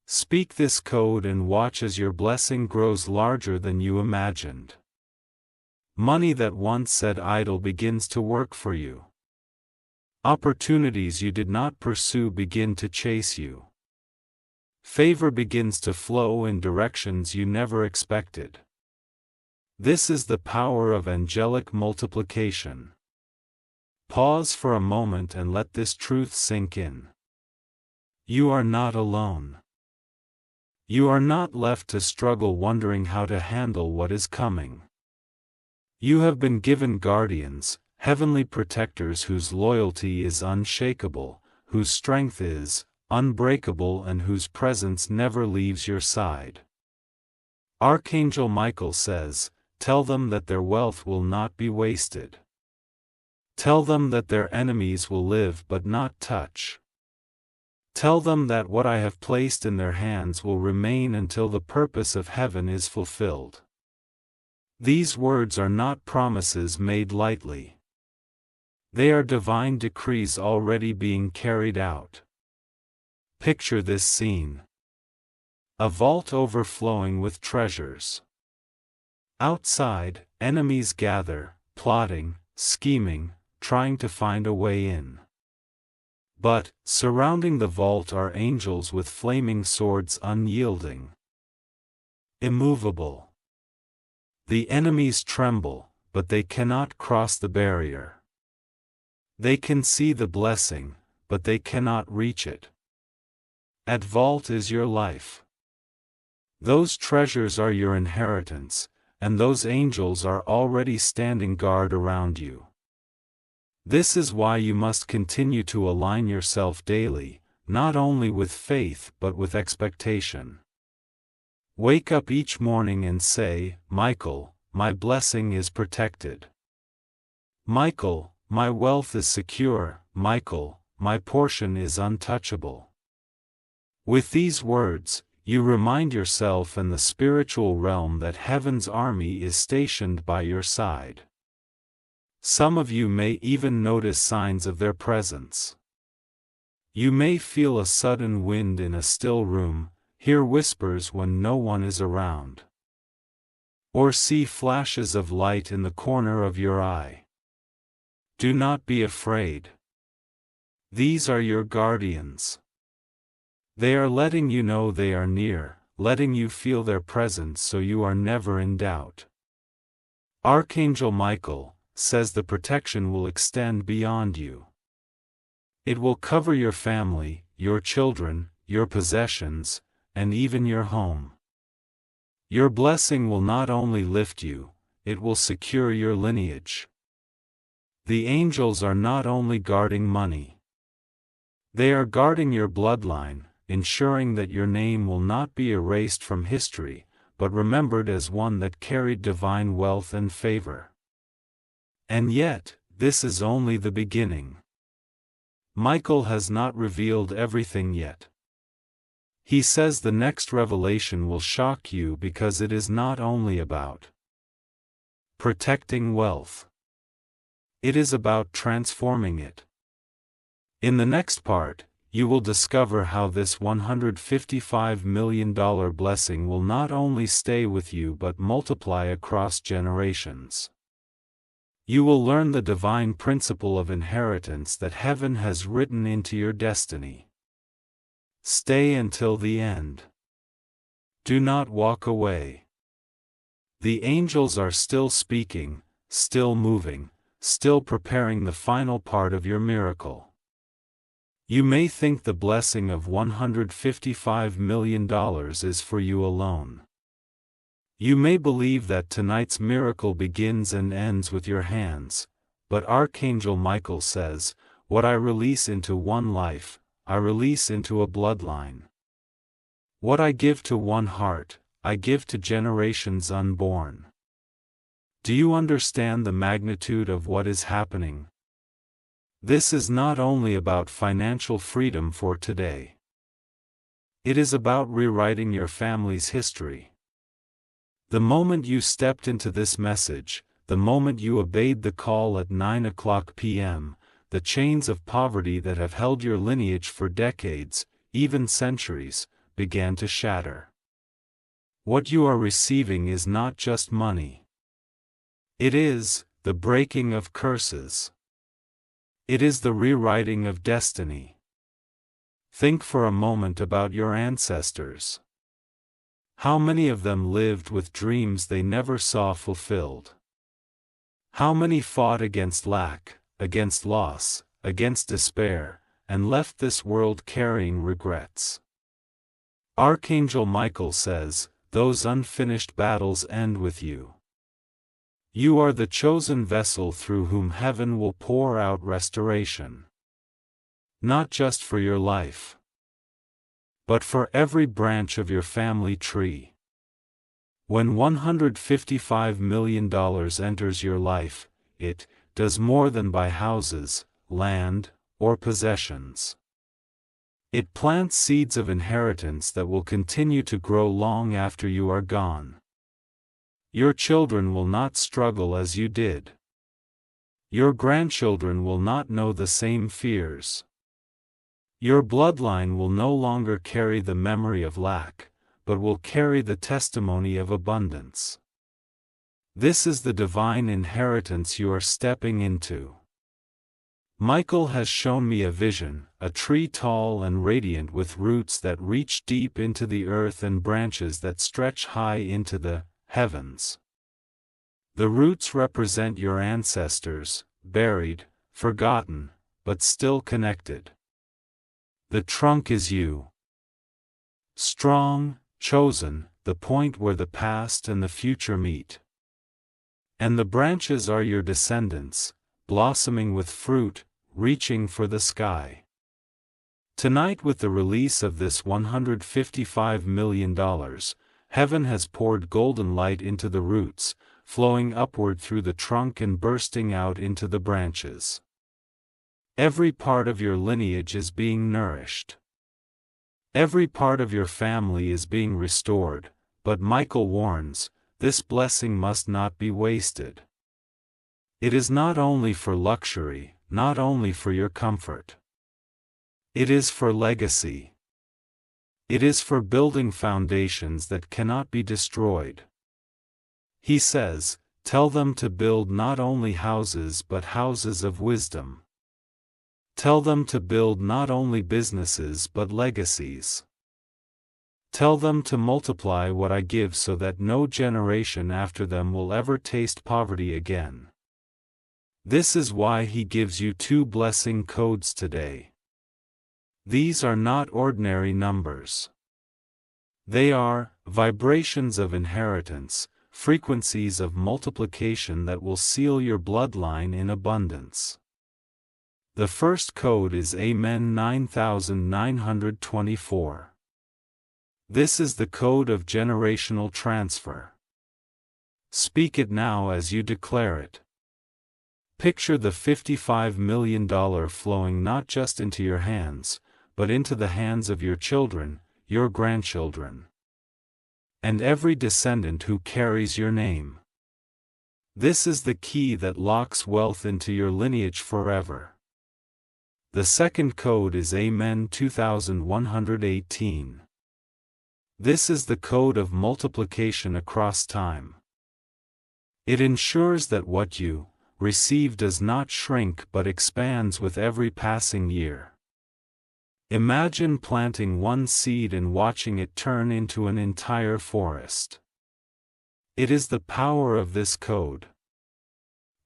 Speak this code and watch as your blessing grows larger than you imagined. Money that once sat idle begins to work for you. Opportunities you did not pursue begin to chase you. Favor begins to flow in directions you never expected. This is the power of angelic multiplication. Pause for a moment and let this truth sink in. You are not alone. You are not left to struggle wondering how to handle what is coming. You have been given guardians, heavenly protectors whose loyalty is unshakable, whose strength is unbreakable, and whose presence never leaves your side. Archangel Michael says, "Tell them that their wealth will not be wasted. Tell them that their enemies will live but not touch. Tell them that what I have placed in their hands will remain until the purpose of heaven is fulfilled." These words are not promises made lightly. They are divine decrees already being carried out. Picture this scene. A vault overflowing with treasures. Outside, enemies gather, plotting, scheming, trying to find a way in. But, surrounding the vault are angels with flaming swords, unyielding, immovable. The enemies tremble, but they cannot cross the barrier. They can see the blessing, but they cannot reach it. That vault is your life. Those treasures are your inheritance, and those angels are already standing guard around you. This is why you must continue to align yourself daily, not only with faith but with expectation. Wake up each morning and say, "Michael, my blessing is protected. Michael, my wealth is secure. Michael, my portion is untouchable." With these words, you remind yourself and the spiritual realm that heaven's army is stationed by your side. Some of you may even notice signs of their presence. You may feel a sudden wind in a still room, hear whispers when no one is around, or see flashes of light in the corner of your eye. Do not be afraid. These are your guardians. They are letting you know they are near, letting you feel their presence so you are never in doubt. Archangel Michael says the protection will extend beyond you. It will cover your family, your children, your possessions, and even your home. Your blessing will not only lift you, it will secure your lineage. The angels are not only guarding money. They are guarding your bloodline, ensuring that your name will not be erased from history, but remembered as one that carried divine wealth and favor. And yet, this is only the beginning. Michael has not revealed everything yet. He says the next revelation will shock you because it is not only about protecting wealth. It is about transforming it. In the next part, you will discover how this $155 million blessing will not only stay with you but multiply across generations. You will learn the divine principle of inheritance that heaven has written into your destiny. Stay until the end. Do not walk away. The angels are still speaking, still moving, still preparing the final part of your miracle. You may think the blessing of $155 million is for you alone. You may believe that tonight's miracle begins and ends with your hands, but Archangel Michael says, "What I release into one life, I release into a bloodline. What I give to one heart, I give to generations unborn." Do you understand the magnitude of what is happening? This is not only about financial freedom for today. It is about rewriting your family's history. The moment you stepped into this message, the moment you obeyed the call at 9:00 p.m., the chains of poverty that have held your lineage for decades, even centuries, began to shatter. What you are receiving is not just money. It is the breaking of curses. It is the rewriting of destiny. Think for a moment about your ancestors. How many of them lived with dreams they never saw fulfilled? How many fought against lack, against loss, against despair, and left this world carrying regrets? Archangel Michael says, "Those unfinished battles end with you. You are the chosen vessel through whom heaven will pour out restoration. Not just for your life, but for every branch of your family tree." When $155 million enters your life, it does more than buy houses, land, or possessions. It plants seeds of inheritance that will continue to grow long after you are gone. Your children will not struggle as you did. Your grandchildren will not know the same fears. Your bloodline will no longer carry the memory of lack, but will carry the testimony of abundance. This is the divine inheritance you are stepping into. Michael has shown me a vision, a tree tall and radiant with roots that reach deep into the earth and branches that stretch high into the heavens. The roots represent your ancestors, buried, forgotten, but still connected. The trunk is you. Strong, chosen, the point where the past and the future meet. And the branches are your descendants, blossoming with fruit, reaching for the sky. Tonight, with the release of this $155 million, heaven has poured golden light into the roots, flowing upward through the trunk and bursting out into the branches. Every part of your lineage is being nourished. Every part of your family is being restored, but Michael warns, this blessing must not be wasted. It is not only for luxury, not only for your comfort. It is for legacy. It is for building foundations that cannot be destroyed. He says, "Tell them to build not only houses but houses of wisdom. Tell them to build not only businesses but legacies. Tell them to multiply what I give so that no generation after them will ever taste poverty again." This is why he gives you 2 blessing codes today. These are not ordinary numbers. They are vibrations of inheritance, frequencies of multiplication that will seal your bloodline in abundance. The first code is Amen 9924. This is the code of generational transfer. Speak it now as you declare it. Picture the $55 million flowing not just into your hands, but into the hands of your children, your grandchildren, and every descendant who carries your name. This is the key that locks wealth into your lineage forever. The second code is Amen 2118. This is the code of multiplication across time. It ensures that what you receive does not shrink but expands with every passing year. Imagine planting one seed and watching it turn into an entire forest. It is the power of this code.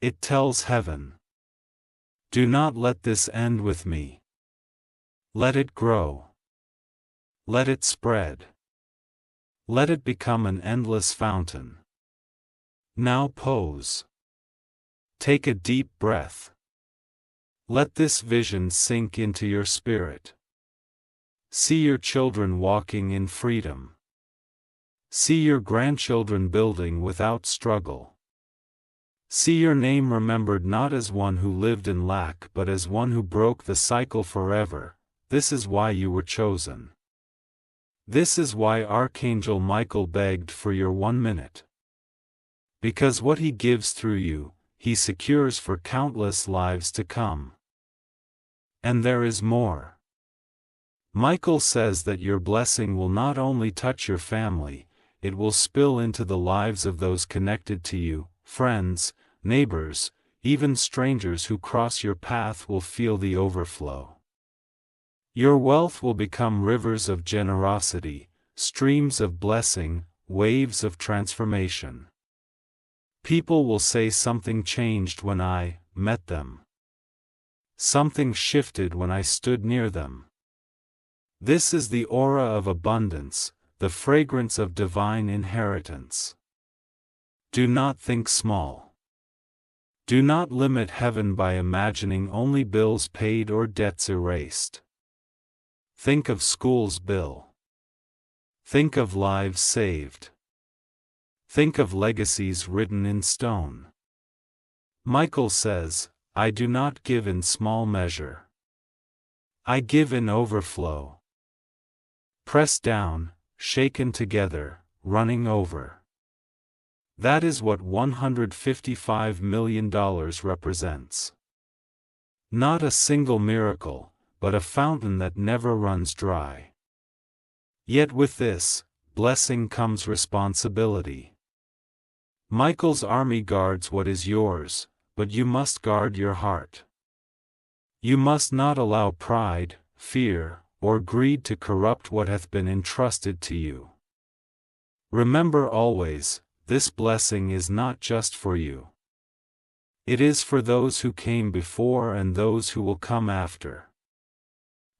It tells heaven, "Do not let this end with me. Let it grow. Let it spread. Let it become an endless fountain. Now pose. Take a deep breath. Let this vision sink into your spirit. See your children walking in freedom. See your grandchildren building without struggle. See your name remembered not as one who lived in lack but as one who broke the cycle forever. This is why you were chosen. This is why Archangel Michael begged for your 1 minute. Because what he gives through you, he secures for countless lives to come. And there is more. Michael says that your blessing will not only touch your family, it will spill into the lives of those connected to you. Friends, neighbors, even strangers who cross your path will feel the overflow. Your wealth will become rivers of generosity, streams of blessing, waves of transformation. People will say something changed when I met them. Something shifted when I stood near them. This is the aura of abundance, the fragrance of divine inheritance. Do not think small. Do not limit heaven by imagining only bills paid or debts erased. Think of school's bill. Think of lives saved. Think of legacies written in stone. Michael says, I do not give in small measure. I give in overflow. Pressed down, shaken together, running over. That is what $155 million represents. Not a single miracle, but a fountain that never runs dry. Yet with this blessing comes responsibility. Michael's army guards what is yours, but you must guard your heart. You must not allow pride, fear, or greed to corrupt what hath been entrusted to you. Remember always, this blessing is not just for you. It is for those who came before and those who will come after.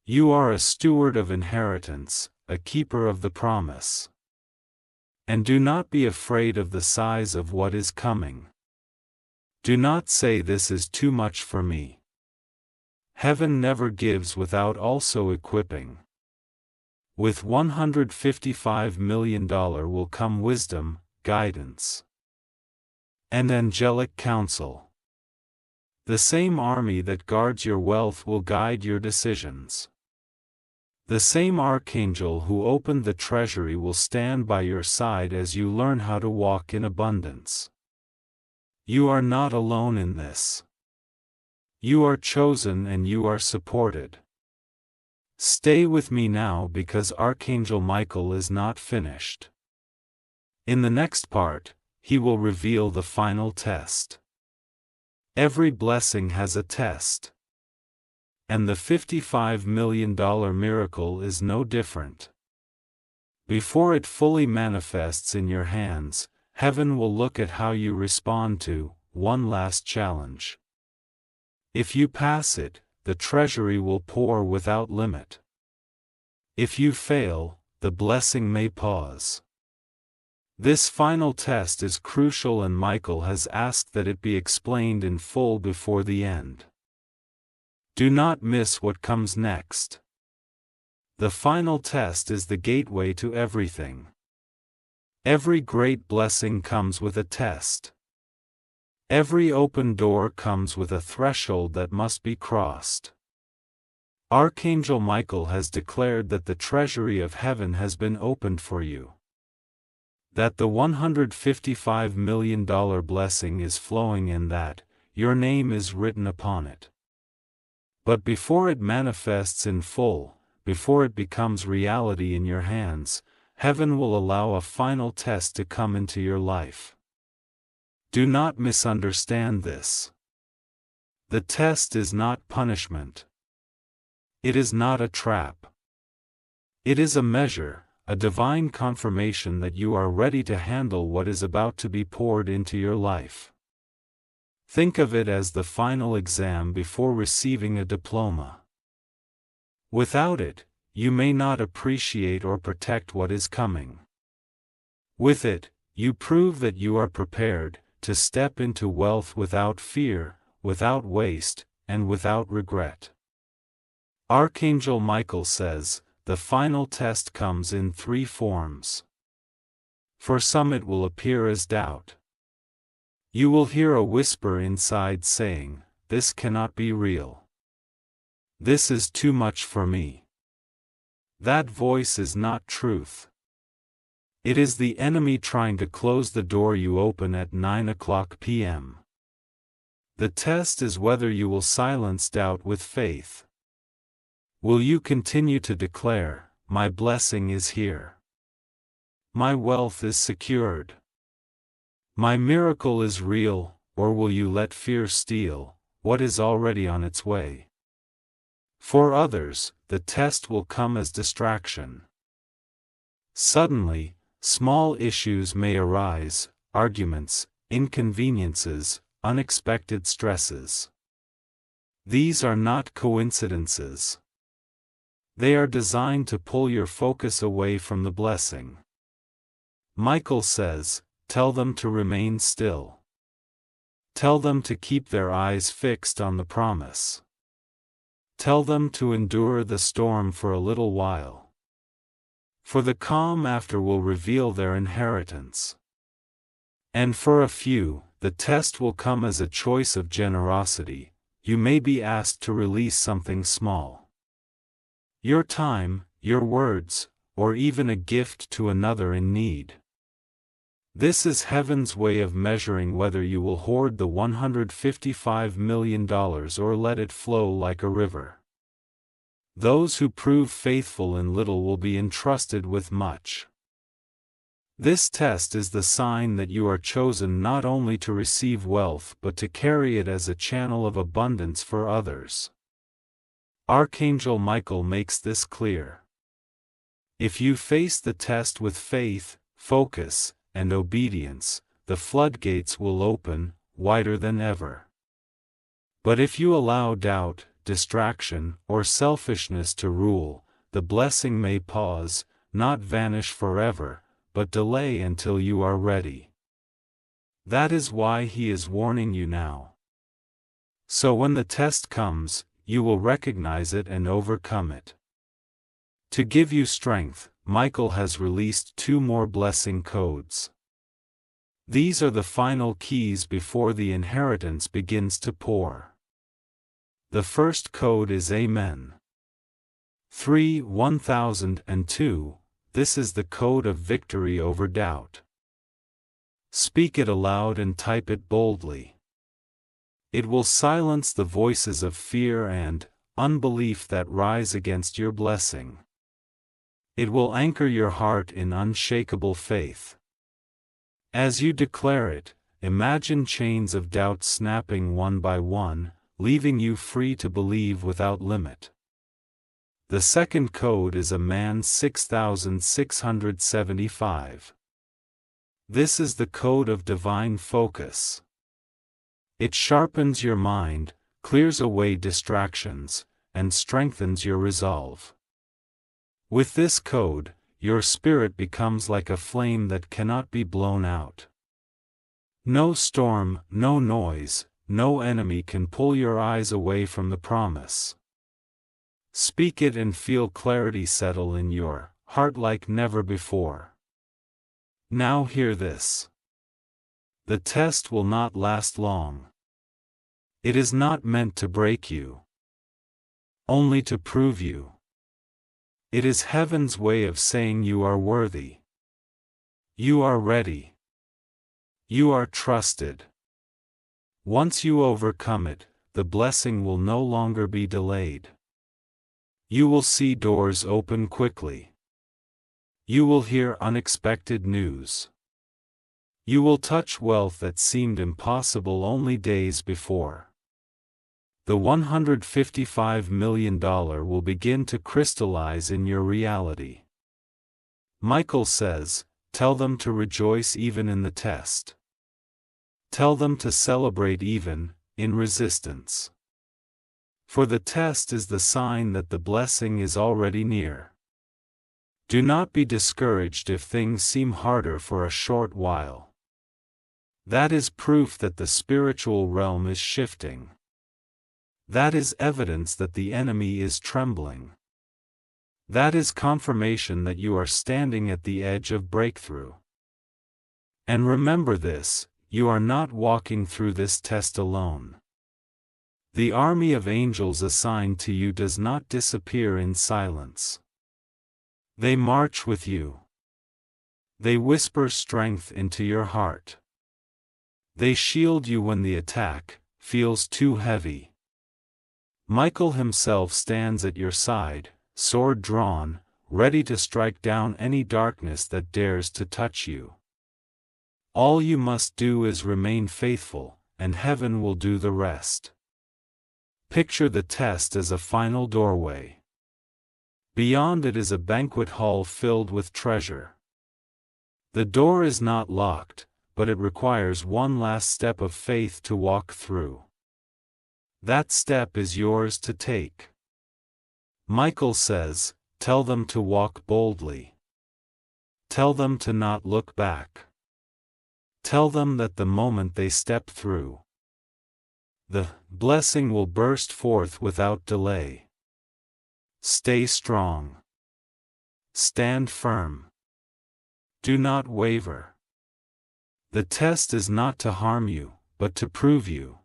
You are a steward of inheritance, a keeper of the promise. And do not be afraid of the size of what is coming. Do not say this is too much for me. Heaven never gives without also equipping. With $155 million will come wisdom, guidance, and angelic counsel. The same army that guards your wealth will guide your decisions. The same archangel who opened the treasury will stand by your side as you learn how to walk in abundance. You are not alone in this. You are chosen and you are supported. Stay with me now because Archangel Michael is not finished. In the next part, he will reveal the final test. Every blessing has a test. And the $55 million miracle is no different. Before it fully manifests in your hands, heaven will look at how you respond to one last challenge. If you pass it, the treasury will pour without limit. If you fail, the blessing may pause. This final test is crucial and Michael has asked that it be explained in full before the end. Do not miss what comes next. The final test is the gateway to everything. Every great blessing comes with a test. Every open door comes with a threshold that must be crossed. Archangel Michael has declared that the treasury of heaven has been opened for you. That the $155 million blessing is flowing and that your name is written upon it. But before it manifests in full, before it becomes reality in your hands, heaven will allow a final test to come into your life. Do not misunderstand this. The test is not punishment. It is not a trap. It is a measure, a divine confirmation that you are ready to handle what is about to be poured into your life. Think of it as the final exam before receiving a diploma. Without it, you may not appreciate or protect what is coming. With it, you prove that you are prepared to step into wealth without fear, without waste, and without regret. Archangel Michael says, the final test comes in 3 forms. For some it will appear as doubt. You will hear a whisper inside saying, "This cannot be real. This is too much for me." That voice is not truth. It is the enemy trying to close the door you open at 9 p.m. The test is whether you will silence doubt with faith. Will you continue to declare, "My blessing is here. My wealth is secured. My miracle is real," or will you let fear steal what is already on its way? For others, the test will come as distraction. Suddenly, small issues may arise, arguments, inconveniences, unexpected stresses. These are not coincidences. They are designed to pull your focus away from the blessing. Michael says, tell them to remain still. Tell them to keep their eyes fixed on the promise. Tell them to endure the storm for a little while. For the calm after will reveal their inheritance. And for a few, the test will come as a choice of generosity. You may be asked to release something small. Your time, your words, or even a gift to another in need. This is heaven's way of measuring whether you will hoard the $155 million or let it flow like a river. Those who prove faithful in little will be entrusted with much. This test is the sign that you are chosen not only to receive wealth but to carry it as a channel of abundance for others. Archangel Michael makes this clear. If you face the test with faith, focus, and obedience, the floodgates will open, wider than ever. But if you allow doubt, distraction, or selfishness to rule, the blessing may pause, not vanish forever, but delay until you are ready. That is why he is warning you now. So when the test comes, you will recognize it and overcome it. To give you strength, Michael has released 2 more blessing codes. These are the final keys before the inheritance begins to pour. The first code is Amen. 3:1002. This is the code of victory over doubt. Speak it aloud and type it boldly. It will silence the voices of fear and unbelief that rise against your blessing. It will anchor your heart in unshakable faith. As you declare it, imagine chains of doubt snapping one by one, leaving you free to believe without limit. The second code is Amen 6675. This is the code of divine focus. It sharpens your mind, clears away distractions, and strengthens your resolve. With this code, your spirit becomes like a flame that cannot be blown out. No storm, no noise, no enemy can pull your eyes away from the promise. Speak it and feel clarity settle in your heart like never before. Now hear this. The test will not last long. It is not meant to break you, only to prove you. It is heaven's way of saying you are worthy. You are ready. You are trusted. Once you overcome it, the blessing will no longer be delayed. You will see doors open quickly. You will hear unexpected news. You will touch wealth that seemed impossible only days before. The $155 million will begin to crystallize in your reality. Michael says, tell them to rejoice even in the test. Tell them to celebrate even in resistance. For the test is the sign that the blessing is already near. Do not be discouraged if things seem harder for a short while. That is proof that the spiritual realm is shifting. That is evidence that the enemy is trembling. That is confirmation that you are standing at the edge of breakthrough. And remember this, you are not walking through this test alone. The army of angels assigned to you does not disappear in silence. They march with you. They whisper strength into your heart. They shield you when the attack feels too heavy. Michael himself stands at your side, sword drawn, ready to strike down any darkness that dares to touch you. All you must do is remain faithful, and heaven will do the rest. Picture the test as a final doorway. Beyond it is a banquet hall filled with treasure. The door is not locked, but it requires one last step of faith to walk through. That step is yours to take. Michael says, tell them to walk boldly. Tell them to not look back. Tell them that the moment they step through, the blessing will burst forth without delay. Stay strong. Stand firm. Do not waver. The test is not to harm you, but to prove you.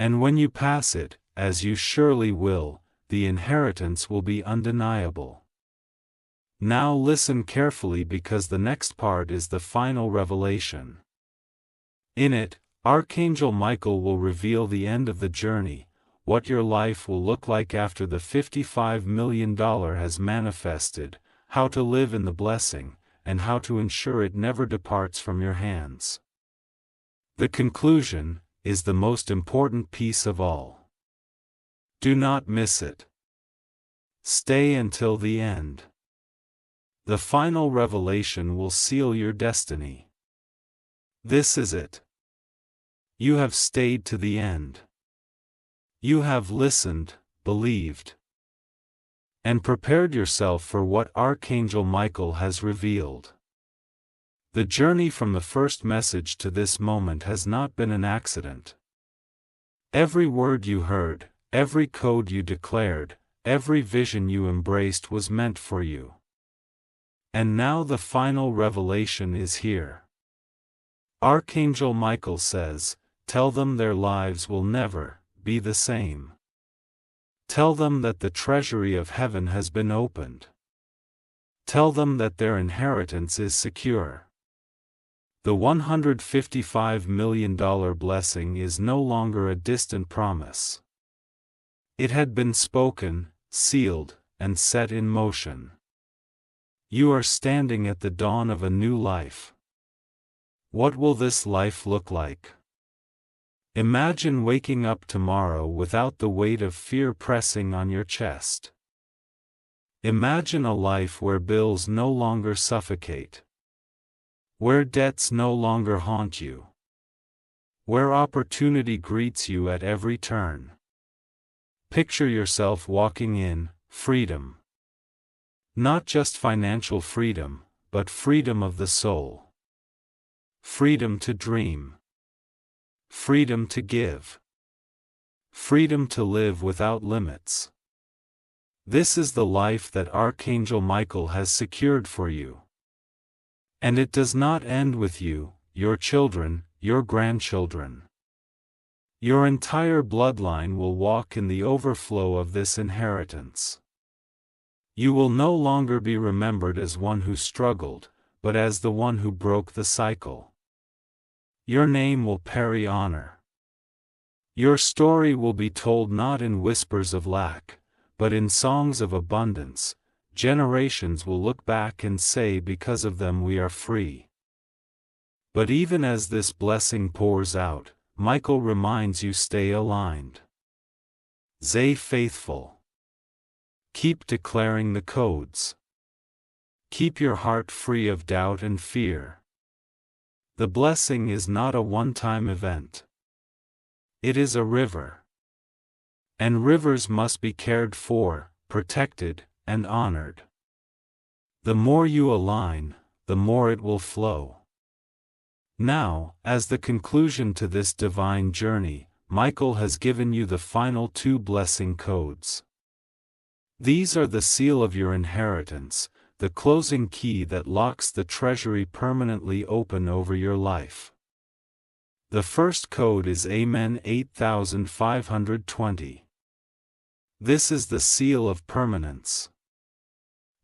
And when you pass it, as you surely will, the inheritance will be undeniable. Now listen carefully because the next part is the final revelation. In it, Archangel Michael will reveal the end of the journey, what your life will look like after the $55 million has manifested, how to live in the blessing, and how to ensure it never departs from your hands. The conclusion is the most important piece of all. Do not miss it. Stay until the end. The final revelation will seal your destiny. This is it. You have stayed to the end. You have listened, believed, and prepared yourself for what Archangel Michael has revealed. The journey from the first message to this moment has not been an accident. Every word you heard, every code you declared, every vision you embraced was meant for you. And now the final revelation is here. Archangel Michael says, tell them their lives will never be the same. Tell them that the treasury of heaven has been opened. Tell them that their inheritance is secure. The $155 million blessing is no longer a distant promise. It had been spoken, sealed, and set in motion. You are standing at the dawn of a new life. What will this life look like? Imagine waking up tomorrow without the weight of fear pressing on your chest. Imagine a life where bills no longer suffocate. Where debts no longer haunt you. Where opportunity greets you at every turn. Picture yourself walking in freedom. Not just financial freedom, but freedom of the soul. Freedom to dream. Freedom to give. Freedom to live without limits. This is the life that Archangel Michael has secured for you. And it does not end with you, your children, your grandchildren. Your entire bloodline will walk in the overflow of this inheritance. You will no longer be remembered as one who struggled, but as the one who broke the cycle. Your name will carry honor. Your story will be told not in whispers of lack, but in songs of abundance. Generations will look back and say, because of them we are free. But even as this blessing pours out, Michael reminds you, stay aligned. Stay faithful. Keep declaring the codes. Keep your heart free of doubt and fear. The blessing is not a one-time event. It is a river. And rivers must be cared for, protected, and honored. The more you align, the more it will flow. Now, as the conclusion to this divine journey, Michael has given you the final 2 blessing codes. These are the seal of your inheritance, the closing key that locks the treasury permanently open over your life. The first code is Amen 8520. This is the seal of permanence.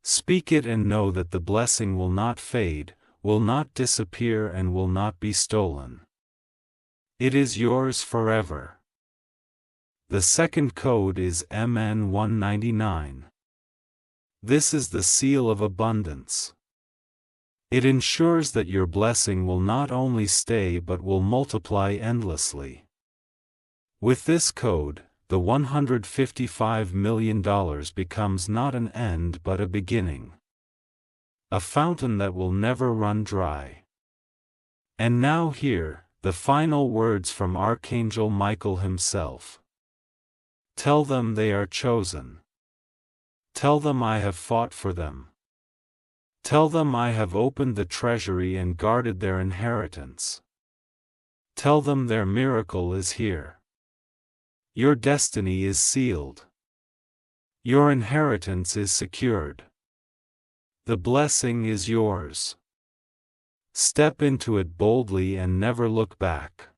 Speak it and know that the blessing will not fade, will not disappear, and will not be stolen. It is yours forever. The second code is MN 199. This is the seal of abundance. It ensures that your blessing will not only stay but will multiply endlessly. With this code, the $155 million becomes not an end but a beginning. A fountain that will never run dry. And now hear the final words from Archangel Michael himself. Tell them they are chosen. Tell them I have fought for them. Tell them I have opened the treasury and guarded their inheritance. Tell them their miracle is here. Your destiny is sealed. Your inheritance is secured. The blessing is yours. Step into it boldly and never look back.